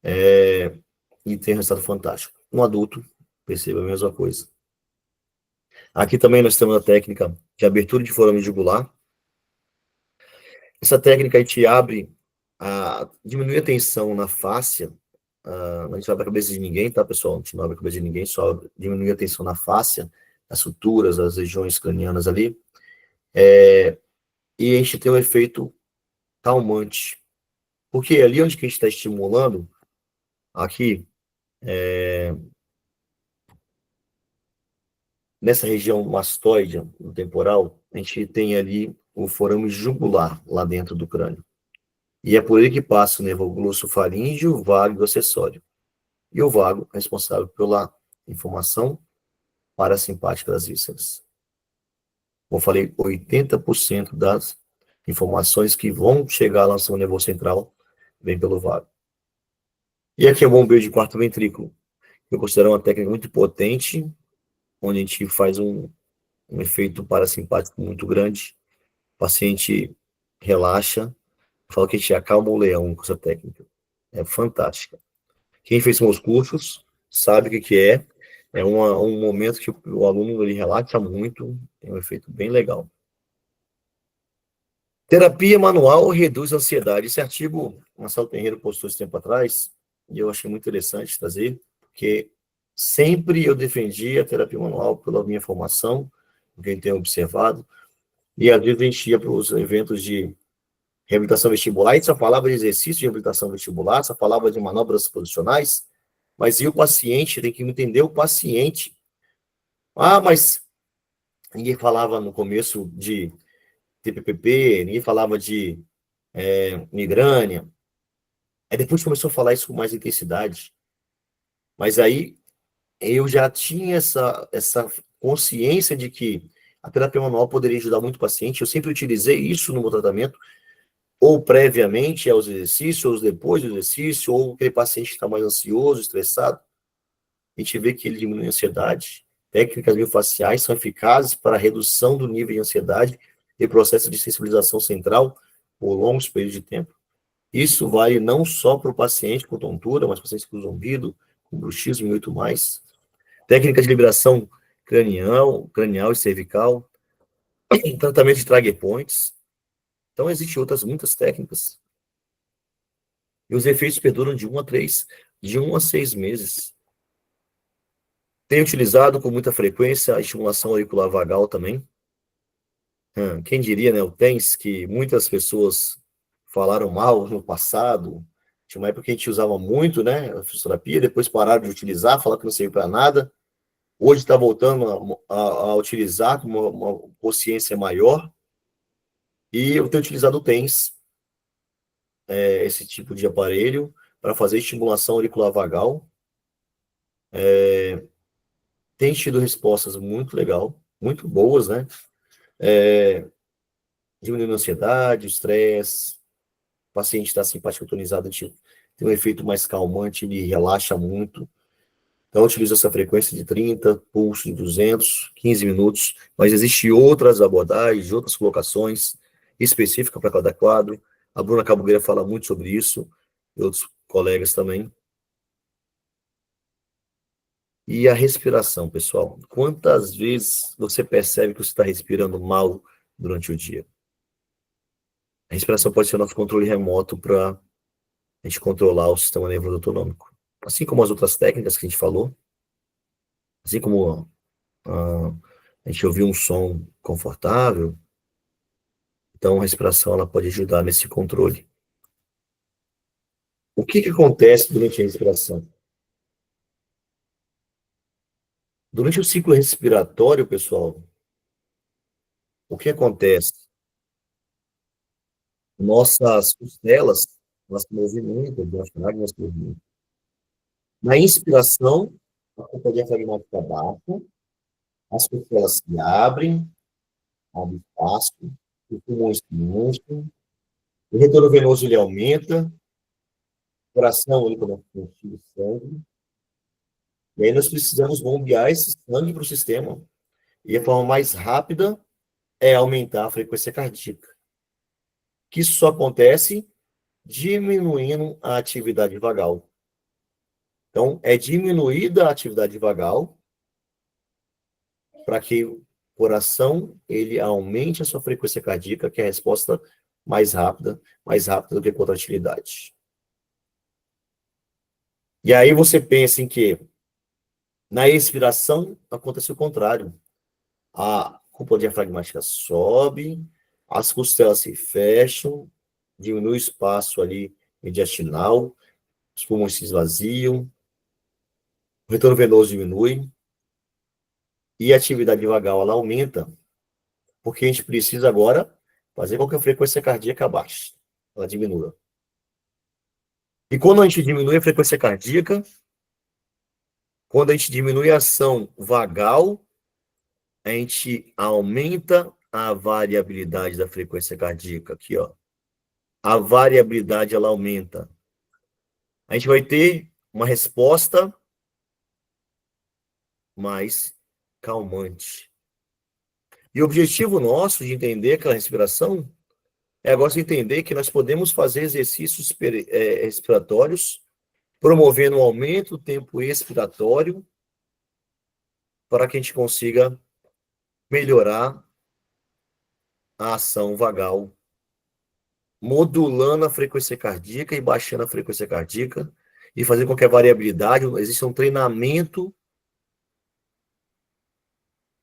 E tem um resultado fantástico. Um adulto perceba a mesma coisa. Aqui também nós temos a técnica de abertura de forame jugular. Essa técnica aí te abre, diminui a tensão na fáscia. A gente não abre a cabeça de ninguém, tá, pessoal? A gente não abre a cabeça de ninguém, só diminui a tensão na fáscia, as suturas, as regiões cranianas ali. E a gente tem um efeito calmante. Porque ali onde que a gente está estimulando, aqui, nessa região mastoide, no temporal, a gente tem ali o forame jugular, lá dentro do crânio. E é por ele que passa o nervo glossofaríngeo, vago e acessório. E o vago é responsável pela informação parasimpática das vísceras. Como eu falei, 80% das informações que vão chegar lá no sistema nervoso central vem pelo vago. E aqui é o bombeio de quarto ventrículo. Eu considero uma técnica muito potente, onde a gente faz um efeito parasimpático muito grande. O paciente relaxa, Fala que a gente acalma o leão com essa técnica. É fantástica. Quem fez meus cursos sabe o que é. É um momento que o aluno ele relaxa muito. É um efeito bem legal. Terapia manual reduz a ansiedade. Esse artigo, o Marcelo Pinheiro postou esse tempo atrás, e eu achei muito interessante trazer, porque sempre eu defendi a terapia manual pela minha formação, quem tem observado, e às vezes a gente ia para os eventos de reabilitação vestibular, e só falava de exercício de reabilitação vestibular, só falava de manobras posicionais, mas e o paciente, tem que entender o paciente. Ah, mas ninguém falava no começo de TPPP, ninguém falava de migrânia. Aí depois começou a falar isso com mais intensidade. Mas aí eu já tinha essa consciência de que a terapia manual poderia ajudar muito o paciente. Eu sempre utilizei isso no meu tratamento, ou previamente aos exercícios, ou depois do exercício, ou aquele paciente que está mais ansioso, estressado. A gente vê que ele diminui a ansiedade. Técnicas miofaciais são eficazes para a redução do nível de ansiedade e processo de sensibilização central por longos períodos de tempo. Isso vale não só para o paciente com tontura, mas pacientes com zumbido, com bruxismo e muito mais. Técnicas de liberação cranial e cervical, tratamento de trigger points. Então, existem muitas técnicas. E os efeitos perduram de 1 a 6 meses. Tenho utilizado com muita frequência a estimulação auricular vagal também. Quem diria, né, o TENS, que muitas pessoas falaram mal no passado. Tinha uma época que a gente usava muito, né, a fisioterapia, depois pararam de utilizar, falaram que não serviu para nada. Hoje está voltando a utilizar com uma consciência maior. E eu tenho utilizado o TENS, esse tipo de aparelho, para fazer estimulação auricular vagal. Tem tido respostas muito legal, muito boas, né? Diminuindo a ansiedade, o estresse, o paciente está simpático tonizado, tem um efeito mais calmante, ele relaxa muito. Então, eu utilizo essa frequência de 30, pulso de 200, 15 minutos, mas existem outras abordagens, outras colocações específicas para cada quadro. A Bruna Cabugueira fala muito sobre isso, e outros colegas também. E a respiração, pessoal. Quantas vezes você percebe que você está respirando mal durante o dia? A respiração pode ser nosso controle remoto para a gente controlar o sistema nervoso autonômico. Assim como as outras técnicas que a gente falou, assim como a gente ouvir um som confortável, então a respiração ela pode ajudar nesse controle. O que acontece durante a respiração? Durante o ciclo respiratório, pessoal, o que acontece? Nossas costelas, elas se movimentam, diafragma se movimenta. Na inspiração, a cúpula diafragmática baixa, as costelas se abrem, abre espaço, os pulmões se enchem, o retorno venoso ele aumenta, o coração ele começa a encher de sangue, e aí nós precisamos bombear esse sangue para o sistema. E a forma mais rápida é aumentar a frequência cardíaca. Que isso só acontece diminuindo a atividade vagal. Então, é diminuída a atividade vagal para que o coração ele aumente a sua frequência cardíaca, que é a resposta mais rápida do que a contratilidade. E aí você pensa em que na expiração acontece o contrário. A cúpula diafragmática sobe, as costelas se fecham, diminui o espaço ali mediastinal, os pulmões se esvaziam, o retorno venoso diminui e a atividade vagal ela aumenta, porque a gente precisa agora fazer com que a frequência cardíaca baixe, ela diminua. E quando a gente diminui a frequência cardíaca, quando a gente diminui a ação vagal, a gente aumenta a variabilidade da frequência cardíaca aqui, ó. A variabilidade ela aumenta. A gente vai ter uma resposta mais calmante. E o objetivo nosso de entender aquela respiração é agora você entender que nós podemos fazer exercícios respiratórios, promovendo um aumento do tempo expiratório, para que a gente consiga melhorar a ação vagal, modulando a frequência cardíaca e baixando a frequência cardíaca, e fazer com que a variabilidade, exista um treinamento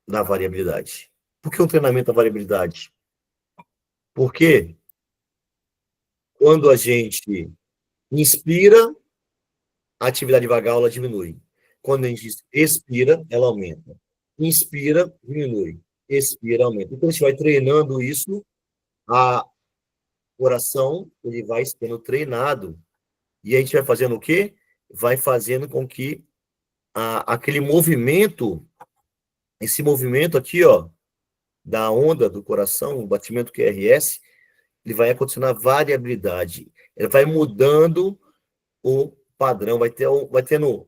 da variabilidade. Por que um treinamento da variabilidade? Porque quando a gente inspira, a atividade vagal ela diminui. Quando a gente expira, ela aumenta. Inspira, diminui. Expira, aumenta. Então, a gente vai treinando isso, a coração ele vai sendo treinado. E a gente vai fazendo o quê? Vai fazendo com que aquele movimento, esse movimento aqui, ó, da onda do coração, o batimento QRS, ele vai acontecendo a variabilidade. Ele vai mudando o padrão, vai tendo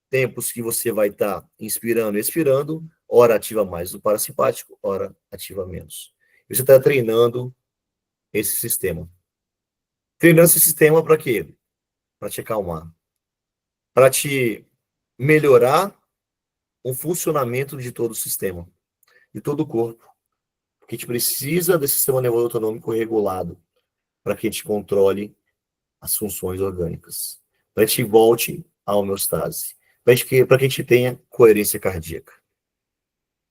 tempos que você vai estar inspirando e expirando, hora ativa mais o parasimpático, hora ativa menos. E você está treinando esse sistema. Treinando esse sistema para quê? Para te acalmar. Para te melhorar o funcionamento de todo o sistema, de todo o corpo. Porque a gente precisa desse sistema nervoso autonômico regulado para que a gente controle as funções orgânicas. Para que a gente volte à homeostase. Para que a gente tenha coerência cardíaca.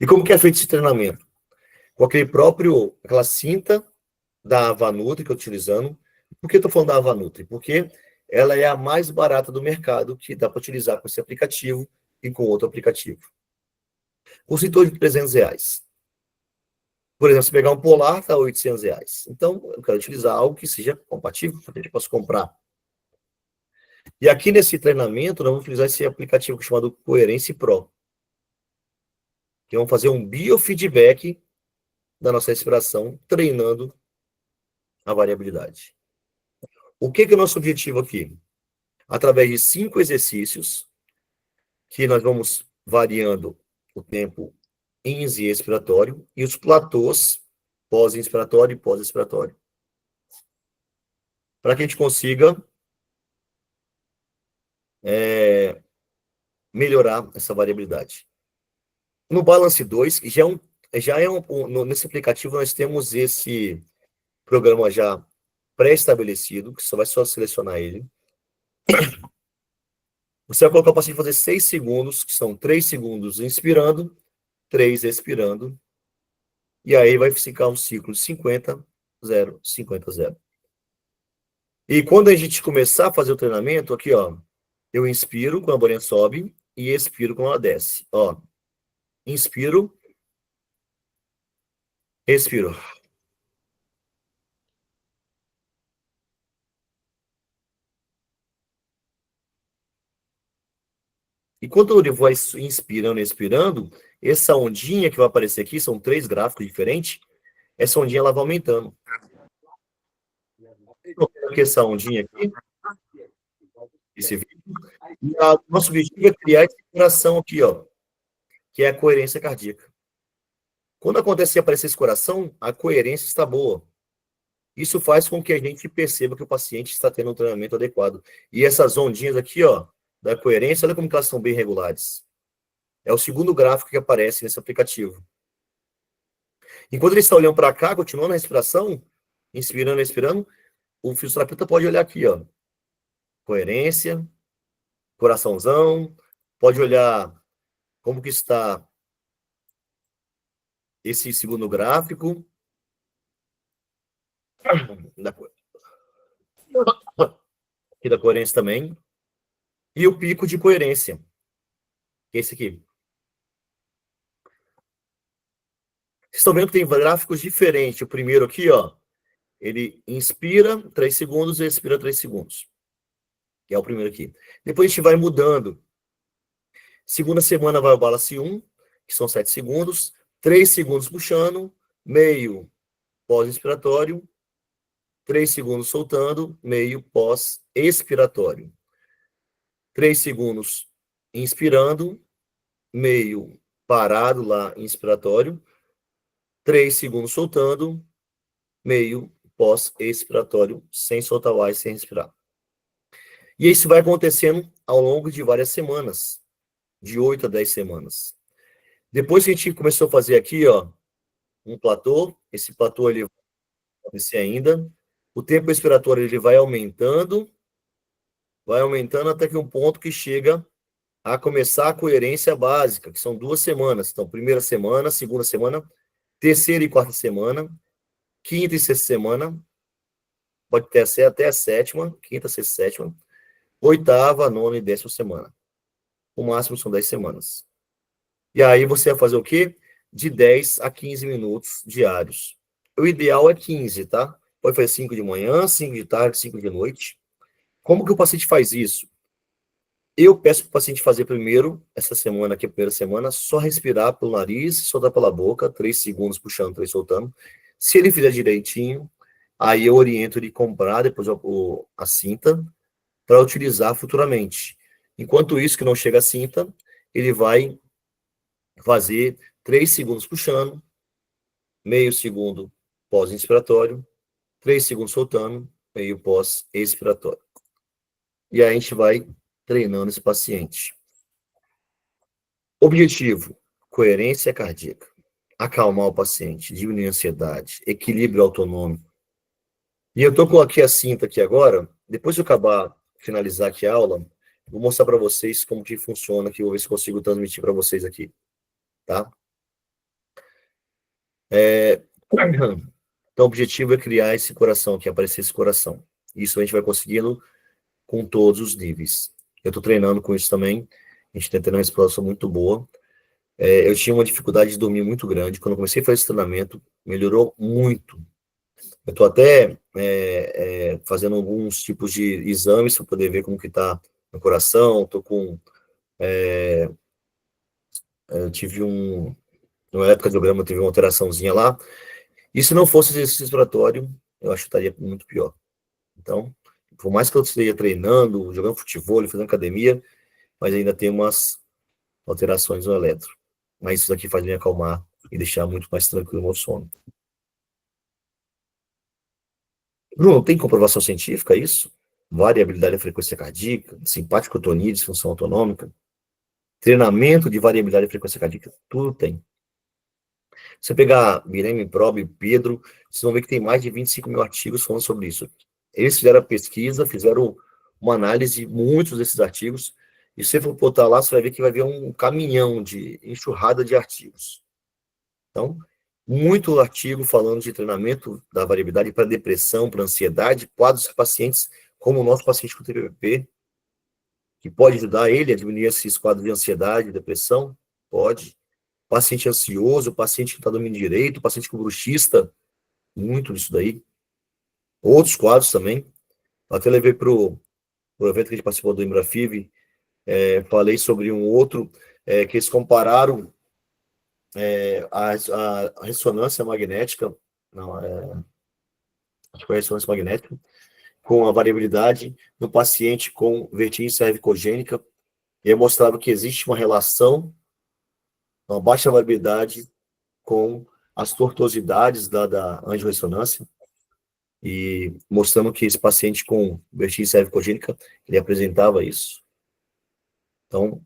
E como que é feito esse treinamento? Com aquela cinta da Avanutri que eu estou utilizando. Por que eu estou falando da Avanutri? Porque ela é a mais barata do mercado que dá para utilizar com esse aplicativo e com outro aplicativo. Custa em torno de R$300. Por exemplo, se pegar um Polar, está R$800. Então, eu quero utilizar algo que seja compatível, para que eu possa comprar. E aqui nesse treinamento, nós vamos utilizar esse aplicativo chamado Coerência Pro. Que vamos fazer um biofeedback da nossa respiração, treinando a variabilidade. O que é o nosso objetivo aqui? Através de 5 exercícios, que nós vamos variando o tempo ins e expiratório, e os platôs pós-inspiratório e pós-expiratório. Para que a gente consiga melhorar essa variabilidade. No Balance 2, nesse aplicativo nós temos esse programa já pré-estabelecido, que só selecionar ele. Você vai colocar o paciente fazer 6 segundos, que são 3 segundos inspirando, 3 expirando, e aí vai ficar um ciclo de 50, 0, 50, 0. E quando a gente começar a fazer o treinamento, aqui, ó, eu inspiro quando a bolinha sobe e expiro quando ela desce. Ó, inspiro, expiro. E quando ele vai inspirando e expirando, essa ondinha que vai aparecer aqui, são 3 gráficos diferentes, essa ondinha ela vai aumentando. Aqui essa ondinha aqui, esse vídeo, e nosso objetivo é criar essa coração aqui, ó, que é a coerência cardíaca. Quando aparecer esse coração, a coerência está boa. Isso faz com que a gente perceba que o paciente está tendo um treinamento adequado. E essas ondinhas aqui, ó, da coerência, olha como que elas são bem regulares. É o segundo gráfico que aparece nesse aplicativo. Enquanto ele está olhando para cá, continuando a respiração, inspirando e expirando, o fisioterapeuta pode olhar aqui, ó. Coerência, coraçãozão, pode olhar como que está esse segundo gráfico. Aqui da coerência também. E o pico de coerência, que é esse aqui. Vocês estão vendo que tem gráficos diferentes. O primeiro aqui, ó, ele inspira 3 segundos e expira 3 segundos. Que é o primeiro aqui. Depois a gente vai mudando. Segunda semana vai o Balance 1, que são 7 segundos. 3 segundos puxando, meio pós-inspiratório. 3 segundos soltando, meio pós-expiratório. 3 segundos inspirando, meio parado lá, inspiratório. 3 segundos soltando, meio pós-expiratório, sem soltar o ar e sem respirar. E isso vai acontecendo ao longo de várias semanas, de 8 a 10 semanas. Depois que a gente começou a fazer aqui, ó, um platô, esse platô ele vai acontecer ainda, o tempo expiratório ele vai aumentando até que um ponto que chega a começar a coerência básica, que são 2 semanas. Então, primeira semana, segunda semana, terceira e quarta semana, quinta e sexta semana, pode ter até a sétima, quinta, sexta, sétima, oitava, nona e 10ª semana. O máximo são 10 semanas. E aí você vai fazer o quê? De 10 a 15 minutos diários. O ideal é 15, tá? Pode fazer 5 de manhã, 5 de tarde, 5 de noite. Como que o paciente faz isso? Eu peço para o paciente fazer primeiro, essa semana aqui, a primeira semana, só respirar pelo nariz e soltar pela boca, 3 segundos puxando, 3 soltando. Se ele fizer direitinho, aí eu oriento ele comprar depois a cinta para utilizar futuramente. Enquanto isso, que não chega a cinta, ele vai fazer 3 segundos puxando, meio segundo pós-inspiratório, 3 segundos soltando, meio pós-expiratório. E aí a gente vai treinando esse paciente. Objetivo: coerência cardíaca. Acalmar o paciente, diminuir a ansiedade, equilíbrio autonômico. E eu tô com aqui a cinta aqui agora. Depois que eu finalizar aqui a aula, vou mostrar para vocês como que funciona aqui. Vou ver se consigo transmitir para vocês aqui, tá? Então, o objetivo é criar esse coração aqui, aparecer esse coração. Isso a gente vai conseguindo com todos os níveis. Eu estou treinando com isso também. A gente está tendo uma exploração muito boa. Eu tinha uma dificuldade de dormir muito grande. Quando eu comecei a fazer esse treinamento, melhorou muito. Eu estou até fazendo alguns tipos de exames para poder ver como que está no coração. Estou com... eu tive no eletrocardiograma, teve uma alteraçãozinha lá. E se não fosse exercício respiratório, eu acho que estaria muito pior. Então, por mais que eu esteja treinando, jogando futebol, fazendo academia, mas ainda tem umas alterações no eletro. Mas isso daqui faz me acalmar e deixar muito mais tranquilo o meu sono. Bruno, tem comprovação científica isso? Variabilidade da frequência cardíaca, simpaticotonia, disfunção autonômica, treinamento de variabilidade da frequência cardíaca, tudo tem. Se você pegar Guilherme Probe, Pedro, vocês vão ver que tem mais de 25 mil artigos falando sobre isso. Eles fizeram a pesquisa, fizeram uma análise de muitos desses artigos, e se você for botar lá, você vai ver que vai ver um caminhão de enxurrada de artigos. Então, muito artigo falando de treinamento da variabilidade para depressão, para ansiedade, quadros de pacientes, como o nosso paciente com TPP, que pode ajudar ele a diminuir esses quadros de ansiedade, depressão, pode. Paciente ansioso, paciente que está dormindo direito, paciente com bruxista, muito disso daí. Outros quadros também. Até levei para o evento que a gente participou do Embrafiv, falei sobre um outro, que eles compararam a ressonância magnética, acho que foi a ressonância magnética, com a variabilidade no paciente com vertigem cervicogênica, e aí mostrava que existe uma relação, uma baixa variabilidade com as tortuosidades da angiorressonância, e mostrando que esse paciente com vertigem cervicogênica, ele apresentava isso. Então,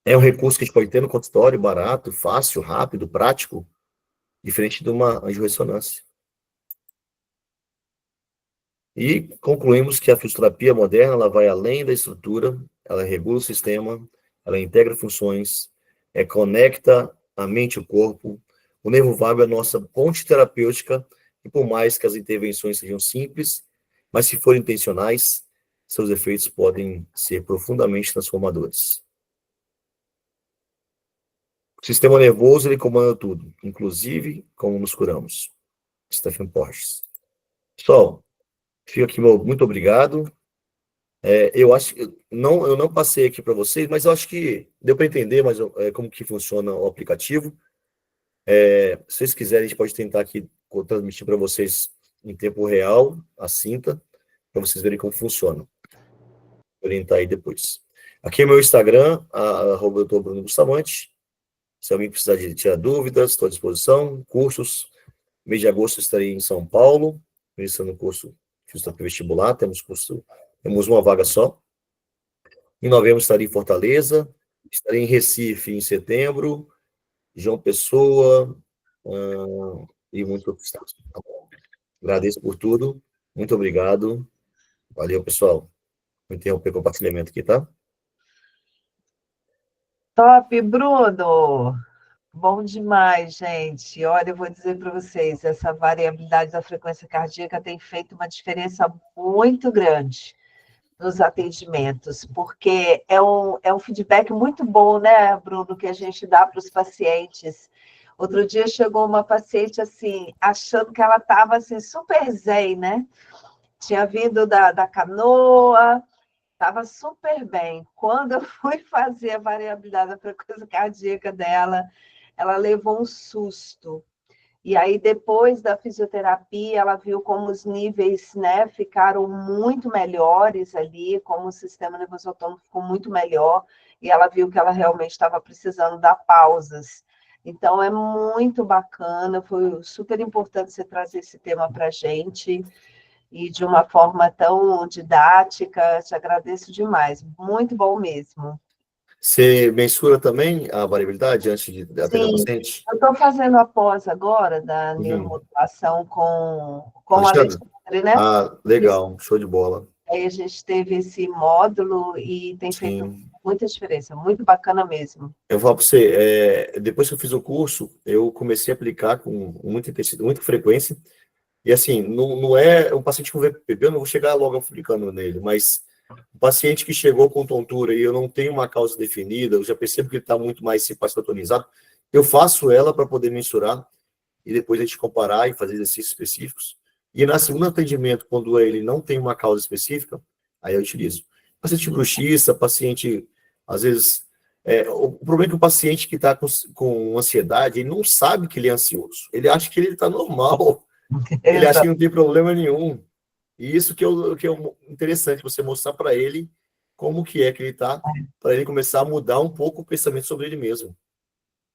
é um recurso que a gente pode ter no consultório, barato, fácil, rápido, prático, diferente de uma angiorressonância. E concluímos que a fisioterapia moderna, ela vai além da estrutura, ela regula o sistema, ela integra funções, conecta a mente e o corpo. O nervo vago é a nossa ponte terapêutica, e por mais que as intervenções sejam simples, mas se forem intencionais, seus efeitos podem ser profundamente transformadores. O sistema nervoso, ele comanda tudo, inclusive como nos curamos. Stephen Porges. Pessoal, fico aqui, muito obrigado. Eu acho que eu não passei aqui para vocês, mas eu acho que deu para entender mais como que funciona o aplicativo. Se vocês quiserem, a gente pode tentar aqui transmitir para vocês em tempo real a cinta, para vocês verem como funciona. Vou orientar aí depois. Aqui é meu Instagram, @Dr. Bruno Bustamante. Se alguém precisar de tirar dúvidas, estou à disposição. Cursos, mês de agosto estarei em São Paulo. iniciando o curso de vestibular, temos uma vaga só. Em novembro estarei em Fortaleza, estarei em Recife em setembro, João Pessoa, e muitos outros estados. Tá bom? Agradeço por tudo, muito obrigado. Valeu, pessoal. Vou interromper o compartilhamento aqui, tá? Top, Bruno! Bom demais, gente. Olha, eu vou dizer para vocês, essa variabilidade da frequência cardíaca tem feito uma diferença muito grande nos atendimentos, porque é um feedback muito bom, né, Bruno, que a gente dá para os pacientes. Outro dia chegou uma paciente assim, achando que ela estava assim, super zen, né? Tinha vindo da canoa, estava super bem. Quando eu fui fazer a variabilidade da frequência cardíaca dela, ela levou um susto. E aí, depois da fisioterapia, ela viu como os níveis, né, ficaram muito melhores ali, como o sistema nervoso autônomo ficou muito melhor, e ela viu que ela realmente estava precisando dar pausas. Então, é muito bacana, foi super importante você trazer esse tema para a gente, e de uma forma tão didática, te agradeço demais, muito bom mesmo. Você mensura também a variabilidade antes de atender o Sim, paciente? eu estou fazendo a pós agora da Uhum. neuromodulação com o Alexandre? Alexandre, né? Ah, legal, show de bola. Aí a gente teve esse módulo e tem feito Sim. muita diferença, muito bacana mesmo. Eu vou falar para você, depois que eu fiz o curso, eu comecei a aplicar com muita intensidade, muita frequência, e assim, não é um paciente com VPP, eu não vou chegar logo aplicando nele, mas o paciente que chegou com tontura e eu não tenho uma causa definida, eu já percebo que ele está muito mais simpatitonizado, eu faço ela para poder mensurar e depois a gente comparar e fazer exercícios específicos. E na segunda atendimento, quando ele não tem uma causa específica, aí eu utilizo. Paciente bruxista, paciente, às vezes, o problema é que o paciente que está com ansiedade, ele não sabe que ele é ansioso. Ele acha que ele está normal. Ele acha que não tem problema nenhum. E isso que é interessante, você mostrar para ele como que é que ele está, para ele começar a mudar um pouco o pensamento sobre ele mesmo.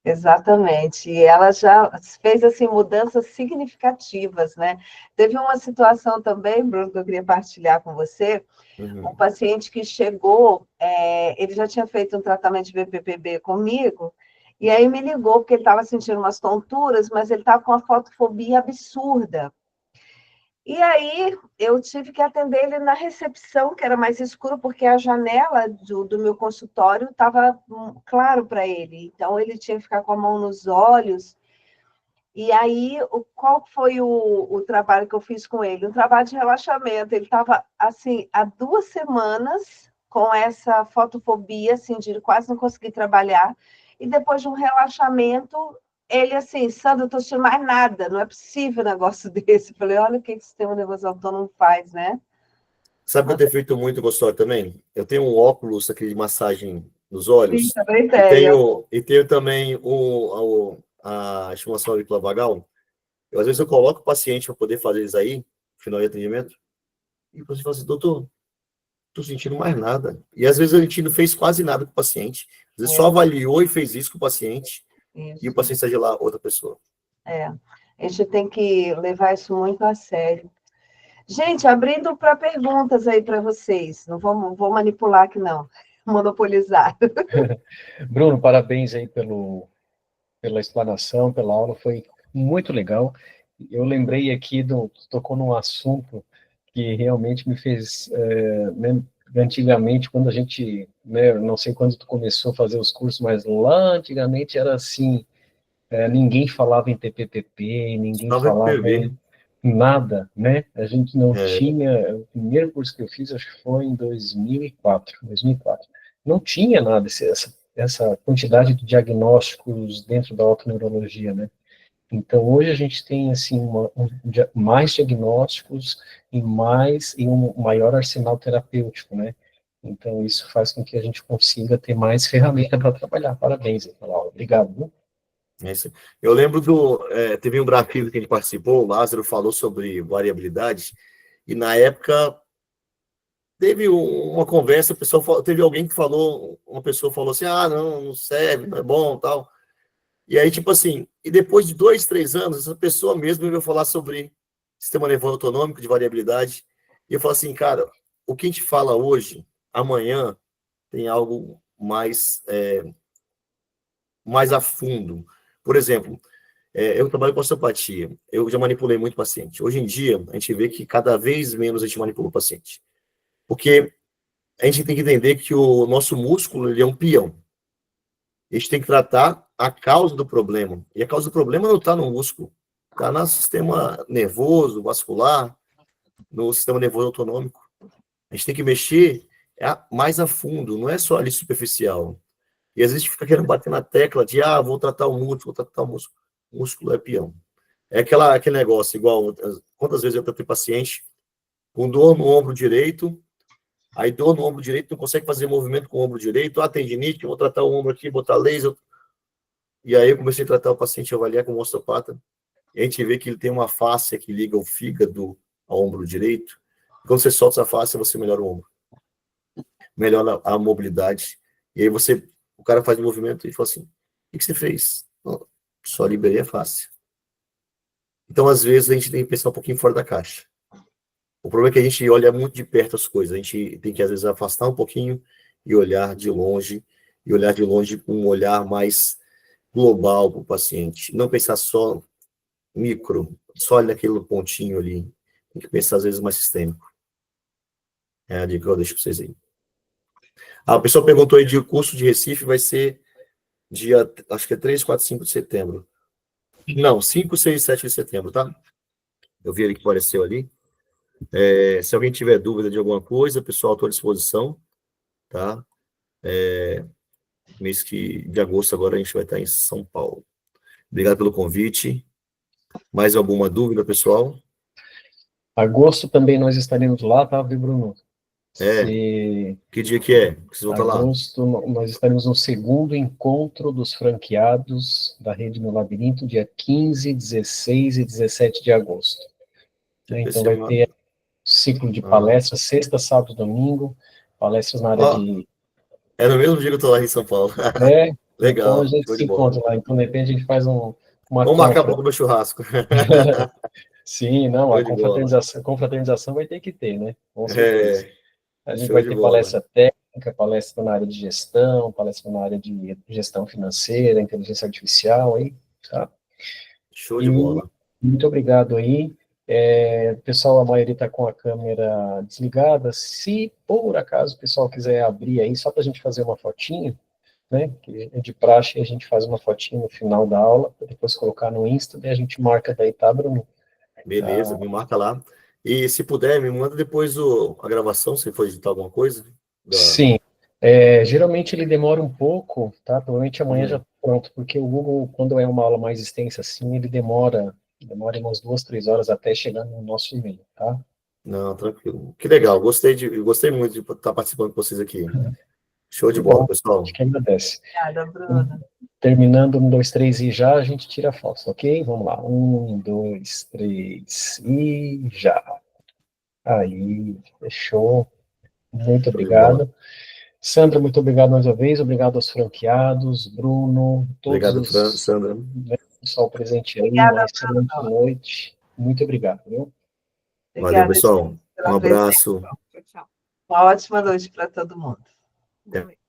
Exatamente, e ela já fez assim mudanças significativas, né? Teve uma situação também, Bruno, que eu queria partilhar com você. Uhum. Um paciente que chegou, ele já tinha feito um tratamento de BPPB comigo, e aí me ligou porque ele estava sentindo umas tonturas, mas ele estava com uma fotofobia absurda. E aí eu tive que atender ele na recepção, que era mais escuro, porque a janela do meu consultório estava claro para ele. Então ele tinha que ficar com a mão nos olhos. E aí, qual foi o trabalho que eu fiz com ele? Um trabalho de relaxamento. Ele estava, assim, há 2 semanas com essa fotofobia, assim, de quase não conseguir trabalhar. E depois de um relaxamento, ele, assim, Sandra, eu estou sentindo mais nada, não é possível um negócio desse. Eu falei, olha o que o sistema nervoso autônomo faz, né? Sabe o que eu tenho feito muito consultório também? Eu tenho um óculos, aquele de massagem nos Sim, olhos, também e tenho. tenho também a estimulação auricular vagal. Às vezes eu coloco o paciente para poder fazer isso aí, no final de atendimento, e o paciente fala assim, doutor, estou sentindo mais nada. E às vezes a gente não fez quase nada com o paciente, às vezes só avaliou e fez isso com o paciente, e o Isso. paciente sai de lá outra pessoa. A gente tem que levar isso muito a sério. Gente, abrindo para perguntas aí para vocês. Não vou manipular aqui, não. Monopolizar. Bruno, parabéns aí pela explanação, pela aula, foi muito legal. Eu lembrei aqui, tocou num assunto que realmente me fez, né, antigamente, quando a gente, né, não sei quando tu começou a fazer os cursos, mas lá antigamente era assim, ninguém falava em TPPP, ninguém Só falava VPV. em nada, né? A gente não É, tinha, o primeiro curso que eu fiz, acho que foi em 2004. Não tinha nada, essa quantidade de diagnósticos dentro da autoneurologia, né? Então, hoje a gente tem, assim, mais diagnósticos e um maior arsenal terapêutico, né? Então, isso faz com que a gente consiga ter mais ferramenta para trabalhar. Parabéns aí pela aula. Obrigado, viu? é isso. Eu lembro teve um Brafilo que a gente participou, o Lázaro falou sobre variabilidade, e na época teve uma conversa, teve alguém que falou, uma pessoa falou assim, não serve, não é bom, tal. E aí, tipo assim, e depois de 2, 3 anos, essa pessoa mesmo veio falar sobre sistema nervoso autonômico de variabilidade. E eu falo assim, cara, o que a gente fala hoje, amanhã, tem algo mais a fundo. Por exemplo, eu trabalho com osteopatia, eu já manipulei muito paciente. Hoje em dia, a gente vê que cada vez menos a gente manipula o paciente. Porque a gente tem que entender que o nosso músculo, ele é um peão. A gente tem que tratar a causa do problema. E a causa do problema não está no músculo, está no sistema nervoso, vascular, no sistema nervoso autonômico. A gente tem que mexer mais a fundo, não é só ali superficial. E às vezes a gente fica querendo bater na tecla de, vou tratar o músculo, vou tratar o músculo. O músculo é peão. É aquele negócio, igual, quantas vezes eu tratei paciente com dor no ombro direito, aí dor no ombro direito, não consegue fazer movimento com o ombro direito, tendinite, vou tratar o ombro aqui, botar laser. E aí eu comecei a tratar o paciente, avaliar como osteopata, e a gente vê que ele tem uma fáscia que liga o fígado ao ombro direito. Quando você solta essa fáscia, você melhora o ombro. Melhora a mobilidade. E aí o cara faz o movimento e fala assim, o que você fez? Não, só liberei a face. Então, às vezes, a gente tem que pensar um pouquinho fora da caixa. O problema é que a gente olha muito de perto as coisas. A gente tem que, às vezes, afastar um pouquinho e olhar de longe. E olhar de longe com um olhar mais global para o paciente. Não pensar só micro, só naquele pontinho ali. Tem que pensar, às vezes, mais sistêmico. É a dica que eu deixo para vocês aí. A pessoa perguntou aí de curso de Recife, vai ser dia, acho que é 3, 4, 5 de setembro. Não, 5, 6, 7 de setembro, tá? Eu vi ali que apareceu ali. Se alguém tiver dúvida de alguma coisa, pessoal, estou à disposição, tá? Mês de agosto agora a gente vai estar em São Paulo. Obrigado pelo convite. Mais alguma dúvida, pessoal? Agosto também nós estaremos lá, tá, viu, Bruno? Que dia que é? Vocês vão estar lá? Agosto, nós estaremos no segundo encontro dos franqueados da Rede Meu Labirinto, dia 15, 16 e 17 de agosto. Então vai ter ciclo de palestras, sexta, sábado e domingo, palestras na área de... É no mesmo dia que eu estou lá em São Paulo. Legal. Então a gente se encontra lá, então de repente a gente faz uma Vamos marcar para comer churrasco. Sim, não, a confraternização vai ter que ter, né? Com certeza. A gente vai ter palestra técnica, palestra na área de gestão, palestra na área de gestão financeira, inteligência artificial, aí, tá? Show de bola. Muito obrigado aí. Pessoal, a maioria está com a câmera desligada. Se, por acaso, o pessoal quiser abrir aí, só para a gente fazer uma fotinho, né? Que é de praxe, a gente faz uma fotinho no final da aula, para depois colocar no Insta, e a gente marca daí, tá, Bruno? Beleza, me marca lá. E se puder, me manda depois a gravação, se for editar alguma coisa. Sim. Geralmente ele demora um pouco, tá? Provavelmente amanhã já tá pronto, porque o Google, quando é uma aula mais extensa assim, ele demora umas 2, 3 horas até chegar no nosso e-mail, tá? Não, tranquilo. Que legal, gostei muito de estar participando com vocês aqui. Show de bola, pessoal. A gente que agradece. Obrigada, Bruno. Terminando, 1, 2, 3 e já, a gente tira a foto, ok? Vamos lá, 1, 2, 3 e já. Aí, fechou. Muito obrigado. Sandra, muito obrigado mais uma vez, obrigado aos franqueados, Bruno, todos obrigado, Sandra. Pessoal presente aí, uma excelente noite. Muito obrigado, viu? Valeu, pessoal. Um abraço. Uma ótima noite para todo mundo. Boa noite.